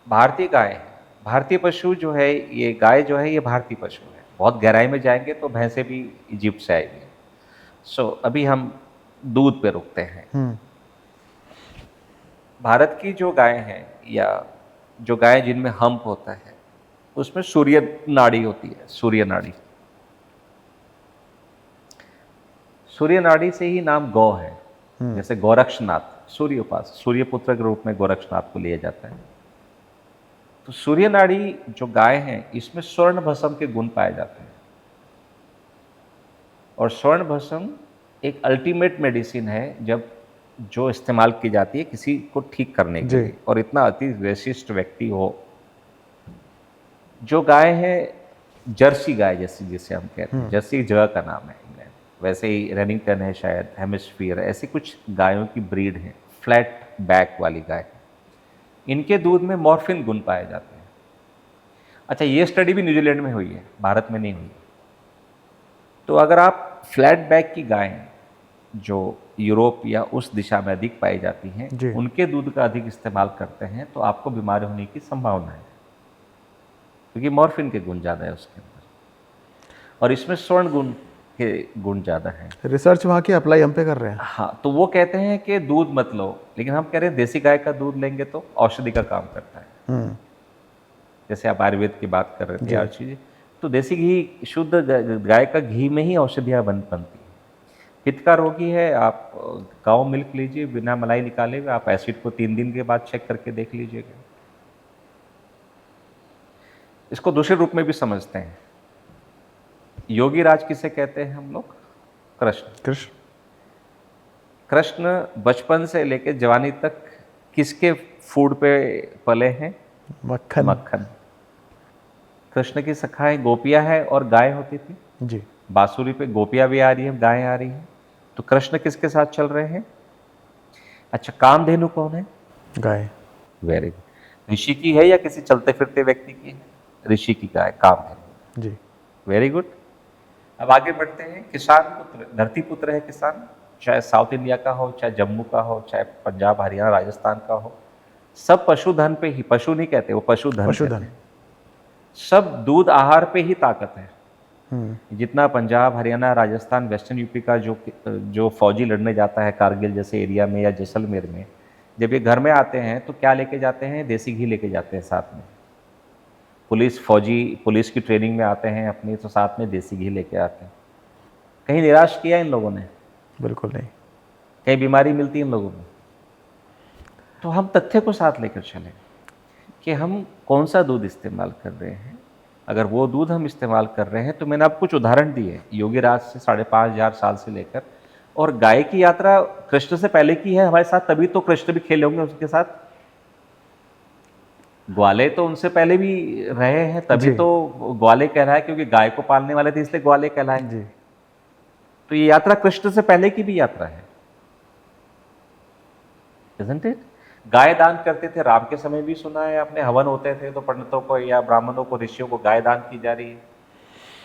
भारतीय गाय है, भारतीय पशु जो है, ये गाय जो है ये भारतीय पशु है। बहुत गहराई में जाएंगे तो भैंसें भी इजिप्ट से आएगी। सो अभी हम दूध पे रुकते हैं। भारत की जो गाय हैं, या जो गाय जिनमें हम्प होता है, उसमें सूर्य नाड़ी होती है। सूर्य नाड़ी, सूर्य नाड़ी से ही नाम गौ है। जैसे गोरक्षनाथ, सूर्य उपासक, सूर्य पुत्र के रूप में गोरक्षनाथ को लिया जाता है। तो सूर्य नाड़ी जो गाय है, इसमें स्वर्ण भस्म के गुण पाए जाते हैं, और स्वर्ण भस्म एक अल्टीमेट मेडिसिन है जब जो इस्तेमाल की जाती है किसी को ठीक करने के लिए, और इतना अति विशिष्ट व्यक्ति हो। जो गाय है जर्सी गाय, जैसे जिसे हम कहते हैं, जर्सी जगह का नाम है इंग्लैंड, वैसे ही रेनिंगटन है शायद, हेमिस्फीयर, ऐसी कुछ गायों की ब्रीड है, फ्लैट बैक वाली गाय। इनके दूध में मॉर्फिन गुण पाए जाते हैं। अच्छा, ये स्टडी भी न्यूजीलैंड में हुई है, भारत में नहीं हुई। तो अगर आप फ्लैट बैक की गाय जो यूरोप या उस दिशा में अधिक पाई जाती हैं, उनके दूध का अधिक इस्तेमाल करते हैं, तो आपको बीमारी होने की संभावना है, क्योंकि मॉर्फिन के गुण ज़्यादा है उसके अंदर, और इसमें स्वर्ण गुण के गुण ज़्यादा हैं। रिसर्च वहाँ की अप्लाई हम पे कर रहे हैं। हाँ, तो वो कहते हैं कि दूध मत लो, लेकिन हम कह रहे हैं देसी गाय का दूध लेंगे तो औषधि का काम करता है। जैसे आप आयुर्वेद की बात कर रहे थे, हर चीज़, तो देसी घी, शुद्ध गाय का घी में ही औषधियाँ बनती हैं। पित्त का रोगी है, आप काऊ मिल्क लीजिए, बिना मलाई निकाले हुए, आप एसिड को 3 दिन के बाद चेक करके देख लीजिएगा। इसको दूसरे रूप में भी समझते हैं। योगी राज किसे कहते हैं हम लोग? कृष्ण। कृष्ण बचपन से लेकर जवानी तक किसके फूड पे पले हैं? मक्खन। मक्खन। कृष्ण की सखाएं गोपियां है और गाय होती थी जी। बांसुरी पे गोपियां भी आ रही है, गायें आ रही हैं, तो कृष्ण किसके साथ चल रहे हैं? अच्छा, कामधेनु कौन है? गाय। Very good. ऋषि की है या किसी चलते फिरते व्यक्ति की है? ऋषि की गाय, कामधेनु। जी। Very good. अब आगे बढ़ते हैं। किसान पुत्र, धरती पुत्र है किसान, चाहे साउथ इंडिया का हो, चाहे जम्मू का हो, चाहे पंजाब, हरियाणा, राजस्थान का हो, सब पशुधन पे ही, पशु नहीं कहते, वो पशुधन कहते हैं। सब दूध आहार पे ही ताकत है। जितना पंजाब, हरियाणा, राजस्थान, वेस्टर्न यूपी का जो फौजी लड़ने जाता है कारगिल जैसे एरिया में या जैसलमेर में, जब ये घर में आते हैं तो क्या लेके जाते हैं? देसी घी लेके जाते हैं साथ में। पुलिस की ट्रेनिंग में आते हैं अपनी, तो साथ में देसी घी लेके आते हैं। कहीं निराश किया इन लोगों ने? बिल्कुल नहीं। कहीं बीमारी मिलती है इन लोगों को? तो हम तथ्य को साथ लेकर चलें कि हम कौन सा दूध इस्तेमाल कर रहे हैं। अगर वो दूध हम इस्तेमाल कर रहे हैं, तो मैंने आपको कुछ उदाहरण दिए, योगी राज से 5,500 साल से लेकर, और गाय की यात्रा कृष्ण से पहले की है हमारे साथ, तभी तो कृष्ण भी खेले होंगे उसके साथ। ग्वाले तो उनसे पहले भी रहे हैं, तभी जी। तो ग्वाले कहलाए, क्योंकि गाय को पालने वाले थे इसलिए ग्वाले कहलाए। जी। तो ये यात्रा कृष्ण से पहले की भी यात्रा है, isn't it? गाय दान करते थे, राम के समय भी सुना है आपने, हवन होते थे तो पंडितों को या ब्राह्मणों को, ऋषियों को गाय दान की जा रही है।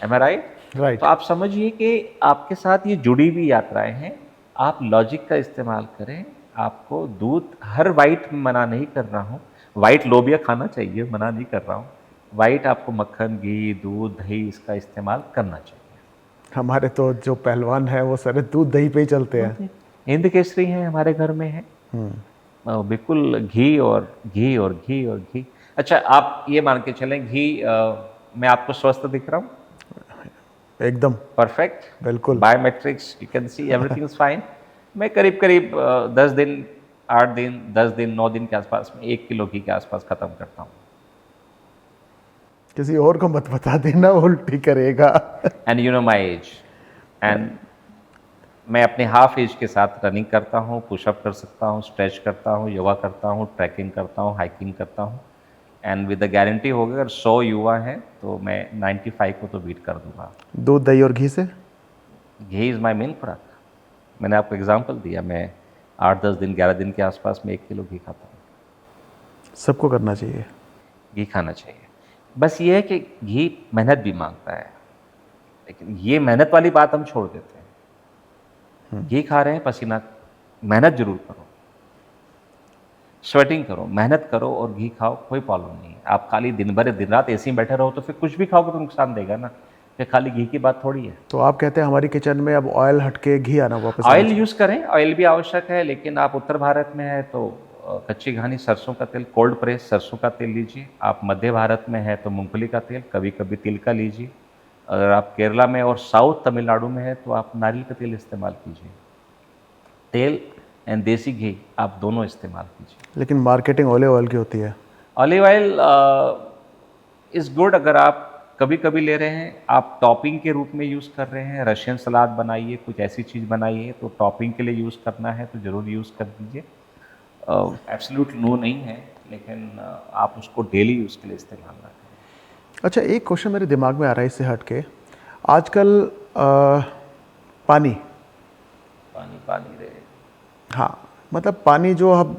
Am I right? राइट। तो आप समझिए कि आपके साथ ये जुड़ी हुई यात्राएं हैं। आप लॉजिक का इस्तेमाल करें। आपको दूध, हर वाइट मना नहीं कर रहा हूँ, वाइट लोबिया खाना चाहिए, मना नहीं कर रहा हूँ। वाइट आपको मक्खन, घी, दूध, दही इसका इस्तेमाल करना चाहिए। हमारे तो जो पहलवान है वो सारे दूध दही पे ही चलते हैं। हिंद केसरी है हमारे घर में है, बिल्कुल घी और घी और घी और घी। अच्छा, आप ये मान के चलें घी, मैं आपको स्वस्थ दिख रहा हूँ? एकदम परफेक्ट, बिल्कुल। Biometrics, you can see everything is fine. मैं करीब करीब 10 दिन, 8 दिन, 10 दिन, 9 दिन के आसपास में 1 किलो घी के आसपास खत्म करता हूँ। किसी और को मत बता देना, वो उल्टी करेगा। And you know my age, and मैं अपने हाफ एज के साथ रनिंग करता हूँ, पुशअप कर सकता हूँ, स्ट्रेच करता हूँ, योगा करता हूँ, ट्रैकिंग करता हूँ, हाइकिंग करता हूँ। एंड विद द गारंटी होगा, अगर 100 युवा हैं तो मैं 95 को तो बीट कर दूंगा। दूध दही और घी से? घी इज़ माई मेन प्रोडक्ट। मैंने आपको एग्जांपल दिया, मैं 8-10 दिन, 11 दिन के आसपास में 1 किलो घी खाता हूँ। सबको करना चाहिए। घी खाना चाहिए। बस ये है कि घी मेहनत भी मांगता है, लेकिन ये मेहनत वाली बात हम छोड़ देते हैं। घी खा रहे हैं, पसीना, मेहनत जरूर करो, स्वेटिंग करो, मेहनत करो और घी खाओ, कोई प्रॉब्लम नहीं है। आप खाली दिन भर दिन रात एसी में बैठे रहो तो फिर कुछ भी खाओगे तो नुकसान देगा ना, फिर खाली घी की बात थोड़ी है। तो आप कहते हैं हमारी किचन में अब ऑयल हटके घी आना वापस? ऑयल यूज़ करें, ऑयल भी आवश्यक है, लेकिन आप उत्तर भारत में है तो कच्ची घानी सरसों का तेल, कोल्ड प्रेस सरसों का तेल लीजिए। आप मध्य भारत में है तो मूंगफली का तेल, कभी कभी तिल का लीजिए। अगर आप केरला में और साउथ तमिलनाडु में है तो आप नारियल का तेल इस्तेमाल कीजिए। तेल एंड देसी घी आप दोनों इस्तेमाल कीजिए। लेकिन मार्केटिंग ऑलिव ऑयल की होती है। ऑलिव ऑयल इज़ गुड अगर आप कभी कभी ले रहे हैं, आप टॉपिंग के रूप में यूज़ कर रहे हैं, रशियन सलाद बनाइए, कुछ ऐसी चीज़ बनाइए तो टॉपिंग के लिए यूज़ करना है तो ज़रूर यूज़ कर दीजिए। एब्सोल्यूट नो नहीं है, लेकिन आप उसको डेली यूज़ के लिए इस्तेमाल ना करें। अच्छा, एक क्वेश्चन मेरे दिमाग में आ रहा है इससे हट के। आजकल पानी पानी रहे, हाँ, मतलब पानी जो हम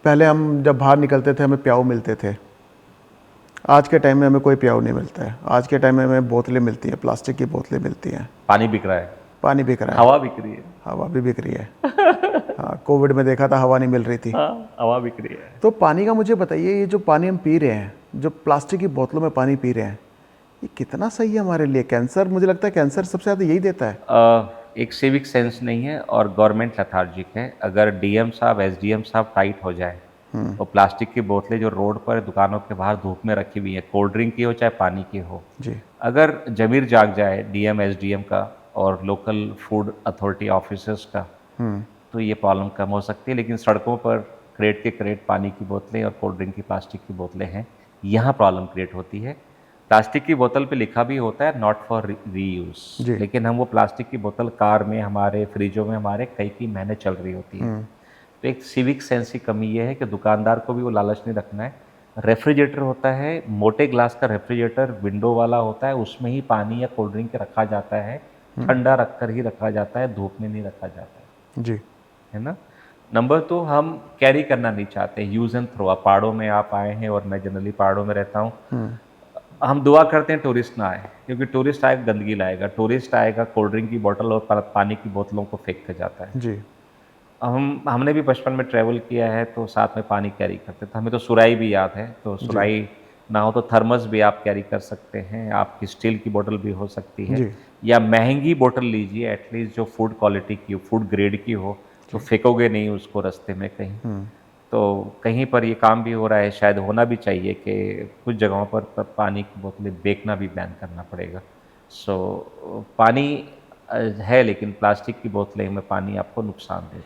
पहले, हम जब बाहर निकलते थे हमें प्याऊ मिलते थे, आज के टाइम में हमें कोई प्याऊ नहीं मिलता है। आज के टाइम में हमें बोतलें मिलती हैं, प्लास्टिक की बोतलें मिलती हैं। पानी बिक रहा है, पानी बिक रहा है, हवा बिक रही है। हवा भी बिक रही है। हाँ, कोविड में देखा था हवा नहीं मिल रही थी। हाँ, हवा बिक रही है। तो पानी का मुझे बताइए, ये जो पानी हम पी रहे हैं, जो प्लास्टिक की बोतलों में पानी पी रहे हैं, ये कितना सही है हमारे लिए? कैंसर, मुझे लगता है कैंसर सबसे ज़्यादा यही देता है। एक सिविक सेंस नहीं है और गवर्नमेंट लथार्जिक है। अगर डीएम साहब, एसडीएम साहब टाइट हो जाए और प्लास्टिक की बोतलें जो रोड पर दुकानों के बाहर धूप में रखी हुई है, कोल्ड ड्रिंक की हो चाहे पानी की हो, जी। अगर जमीर जाग जाए डीएम एसडीएम का और लोकल फूड अथॉरिटी ऑफिसर्स का, तो ये प्रॉब्लम कम हो सकती है। लेकिन सड़कों पर क्रेट के क्रेट पानी की बोतलें और कोल्ड ड्रिंक की प्लास्टिक की बोतलें हैं, यहाँ प्रॉब्लम क्रिएट होती है। प्लास्टिक की बोतल पे लिखा भी होता है नॉट फॉर रीयूज, लेकिन हम वो प्लास्टिक की बोतल कार में, हमारे फ्रिजों में हमारे कई महीने चल रही होती है। तो एक सिविक सेंस की कमी ये है कि दुकानदार को भी वो लालच नहीं रखना है। रेफ्रिजरेटर होता है, मोटे ग्लास का रेफ्रिजरेटर विंडो वाला होता है, उसमें ही पानी या कोल्ड ड्रिंक रखा जाता है, ठंडा रखकर ही रखा जाता है, धूप में नहीं रखा जाता है। जी, है ना। नंबर 2, हम कैरी करना नहीं चाहते, यूज़ एंड थ्रो। आप पहाड़ों में आप आए हैं और मैं जनरली पहाड़ों में रहता हूँ, हम दुआ करते हैं टूरिस्ट ना आए, क्योंकि टूरिस्ट आएगा गंदगी लाएगा, टूरिस्ट आएगा कोल्ड ड्रिंक की बोतल और पानी की बोतलों को फेंक कर जाता है। जी। हमने भी बचपन में ट्रैवल किया है तो साथ में पानी कैरी करते थे, हमें तो सुराई भी याद है। तो सुराई ना हो तो थर्मस भी आप कैरी कर सकते हैं, आपकी स्टील की बोतल भी हो सकती है, या महंगी बोतल लीजिए एटलीस्ट जो फूड क्वालिटी की हो, फूड ग्रेड की हो, तो फेंकोगे नहीं उसको रास्ते में कहीं। तो कहीं पर ये काम भी हो रहा है, शायद होना भी चाहिए कि कुछ जगहों पर पानी की बोतलें बेचना भी बैन करना पड़ेगा। सो पानी है, लेकिन प्लास्टिक की बोतलें में पानी आपको नुकसान दे।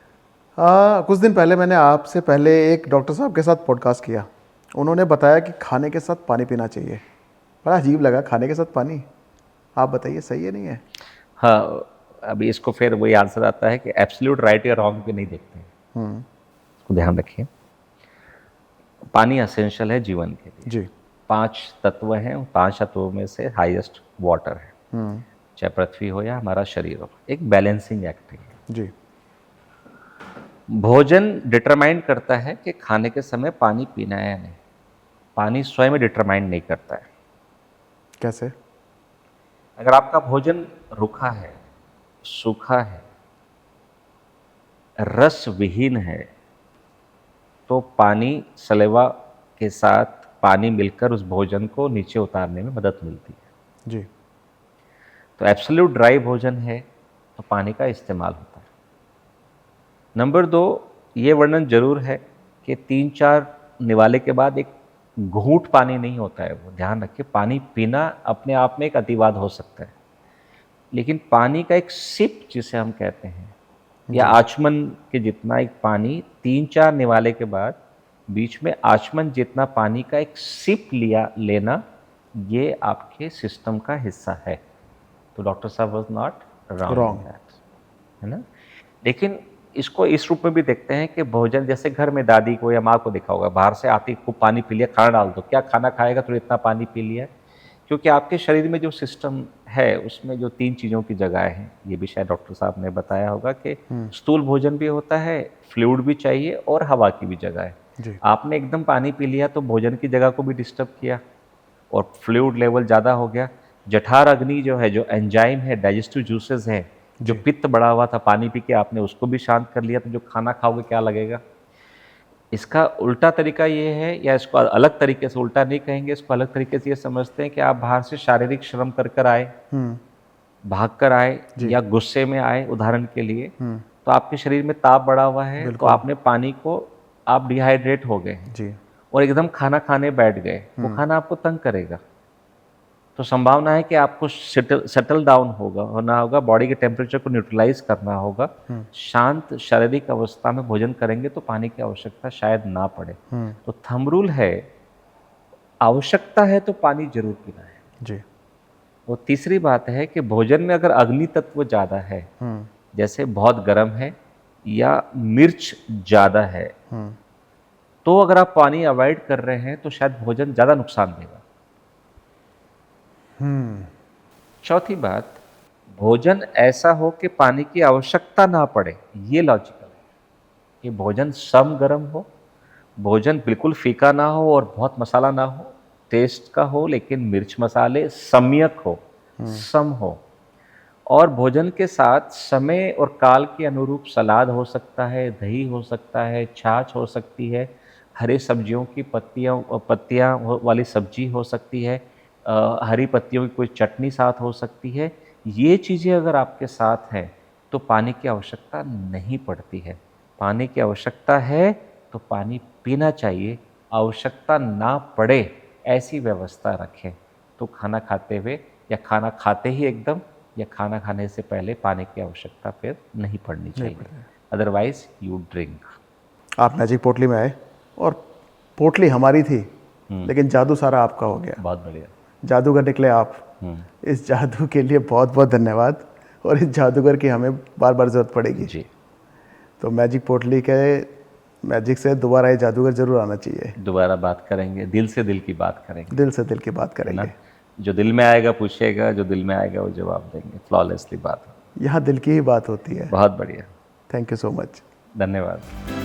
कुछ दिन पहले मैंने आपसे पहले एक डॉक्टर साहब के साथ पॉडकास्ट किया। उन्होंने बताया कि खाने के साथ पानी पीना चाहिए। बड़ा अजीब लगा, खाने के साथ पानी। आप बताइए, सही है नहीं है? हाँ, अभी इसको फिर वही आंसर आता है कि एब्सोल्यूट राइट या रॉन्ग पे नहीं देखते हैं। इसको ध्यान रखिए, पानी असेंशियल है जीवन के लिए। जी। 5 तत्व हैं, 5 तत्वों में से हाईएस्ट वाटर है, चाहे पृथ्वी हो या हमारा शरीर हो। एक बैलेंसिंग एक्ट है। जी। भोजन डिटरमाइन करता है कि खाने के समय पानी पीना है या नहीं। पानी स्वयं डिटरमाइन नहीं करता है। कैसे? अगर आपका भोजन रूखा है, सूखा है, रस विहीन है, तो पानी सलेवा के साथ पानी मिलकर उस भोजन को नीचे उतारने में मदद मिलती है। जी। तो एब्सोल्यूट ड्राई भोजन है तो पानी का इस्तेमाल होता है। नंबर 2, ये वर्णन जरूर है कि 3-4 निवाले के बाद एक घूंट पानी नहीं होता है। वो ध्यान रखिए, पानी पीना अपने आप में एक अतिवाद हो सकता है, लेकिन पानी का एक सिप जिसे हम कहते हैं, या आचमन के जितना एक पानी 3-4 निवाले के बाद बीच में आचमन जितना पानी का एक सिप लेना, ये आपके सिस्टम का हिस्सा है। तो डॉक्टर साहब was not wrong Wrong. In that, है ना। लेकिन इसको इस रूप में भी देखते हैं कि भोजन, जैसे घर में दादी को या माँ को देखा होगा, बाहर से आती खूब पानी पी लिया, खाना डाल दो, क्या खाना खाएगा तो इतना पानी पी लिया। क्योंकि आपके शरीर में जो सिस्टम है उसमें जो 3 चीज़ों की जगह हैं, ये भी शायद डॉक्टर साहब ने बताया होगा कि स्थूल भोजन भी होता है, फ्लूइड भी चाहिए और हवा की भी जगह है। जी। आपने एकदम पानी पी लिया तो भोजन की जगह को भी डिस्टर्ब किया और फ्लूइड लेवल ज़्यादा हो गया। जठर अग्नि जो है, जो एंजाइम है, डाइजेस्टिव जूसेस हैं, जो पित्त बढ़ा हुआ था, पानी पी के आपने उसको भी शांत कर लिया, तो जो खाना खाओगे क्या लगेगा। इसका उल्टा तरीका ये है, या इसको अलग तरीके से, उल्टा नहीं कहेंगे, इसको अलग तरीके से ये समझते हैं कि आप बाहर से शारीरिक श्रम कर कर आए, भाग कर आए या गुस्से में आए उदाहरण के लिए, तो आपके शरीर में ताप बढ़ा हुआ है, तो आपने पानी को, आप डिहाइड्रेट हो गए जी। और एकदम खाना खाने बैठ गए, वो खाना आपको तंग करेगा। तो संभावना है कि आपको सेटल डाउन होना होगा, बॉडी के टेम्परेचर को न्यूट्रलाइज करना होगा। शांत शारीरिक अवस्था में भोजन करेंगे तो पानी की आवश्यकता शायद ना पड़े। तो थंब रूल है, आवश्यकता है तो पानी जरूर पीना है। जी। वो तीसरी बात है कि भोजन में अगर अग्नि तत्व ज़्यादा है, जैसे बहुत गर्म है या मिर्च ज़्यादा है, तो अगर आप पानी अवॉइड कर रहे हैं तो शायद भोजन ज़्यादा नुकसान देगा। चौथी बात, भोजन ऐसा हो कि पानी की आवश्यकता ना पड़े, ये लॉजिकल है कि भोजन सम गर्म हो, भोजन बिल्कुल फीका ना हो और बहुत मसाला ना हो, टेस्ट का हो लेकिन मिर्च मसाले सम्यक हो, सम हो, और भोजन के साथ समय और काल के अनुरूप सलाद हो सकता है, दही हो सकता है, छाछ हो सकती है, हरे सब्जियों की पत्तियाँ वाली सब्जी हो सकती है, हरी पत्तियों की कोई चटनी साथ हो सकती है। ये चीज़ें अगर आपके साथ हैं तो पानी की आवश्यकता नहीं पड़ती है। पानी की आवश्यकता है तो पानी पीना चाहिए, आवश्यकता ना पड़े ऐसी व्यवस्था रखें। तो खाना खाते हुए या खाना खाते ही एकदम, या खाना खाने से पहले पानी की आवश्यकता फिर नहीं पड़नी चाहिए, अदरवाइज यू ड्रिंक। आप मैजिक पोटली में आए और पोटली हमारी थी, लेकिन जादू सारा आपका हो गया। बहुत बढ़िया, जादूगर निकले आप। इस जादू के लिए बहुत बहुत धन्यवाद, और इस जादूगर की हमें बार बार ज़रूरत पड़ेगी जी। तो मैजिक पोटली के मैजिक से दोबारा ये जादूगर जरूर आना चाहिए। दोबारा बात करेंगे, दिल से दिल की बात करेंगे, दिल से दिल की बात करेंगे। जो दिल में आएगा पूछेगा, जो दिल में आएगा वो जवाब देंगे, फ्लॉलेसली बात। यहाँ दिल की ही बात होती है। बहुत बढ़िया, थैंक यू सो मच। धन्यवाद।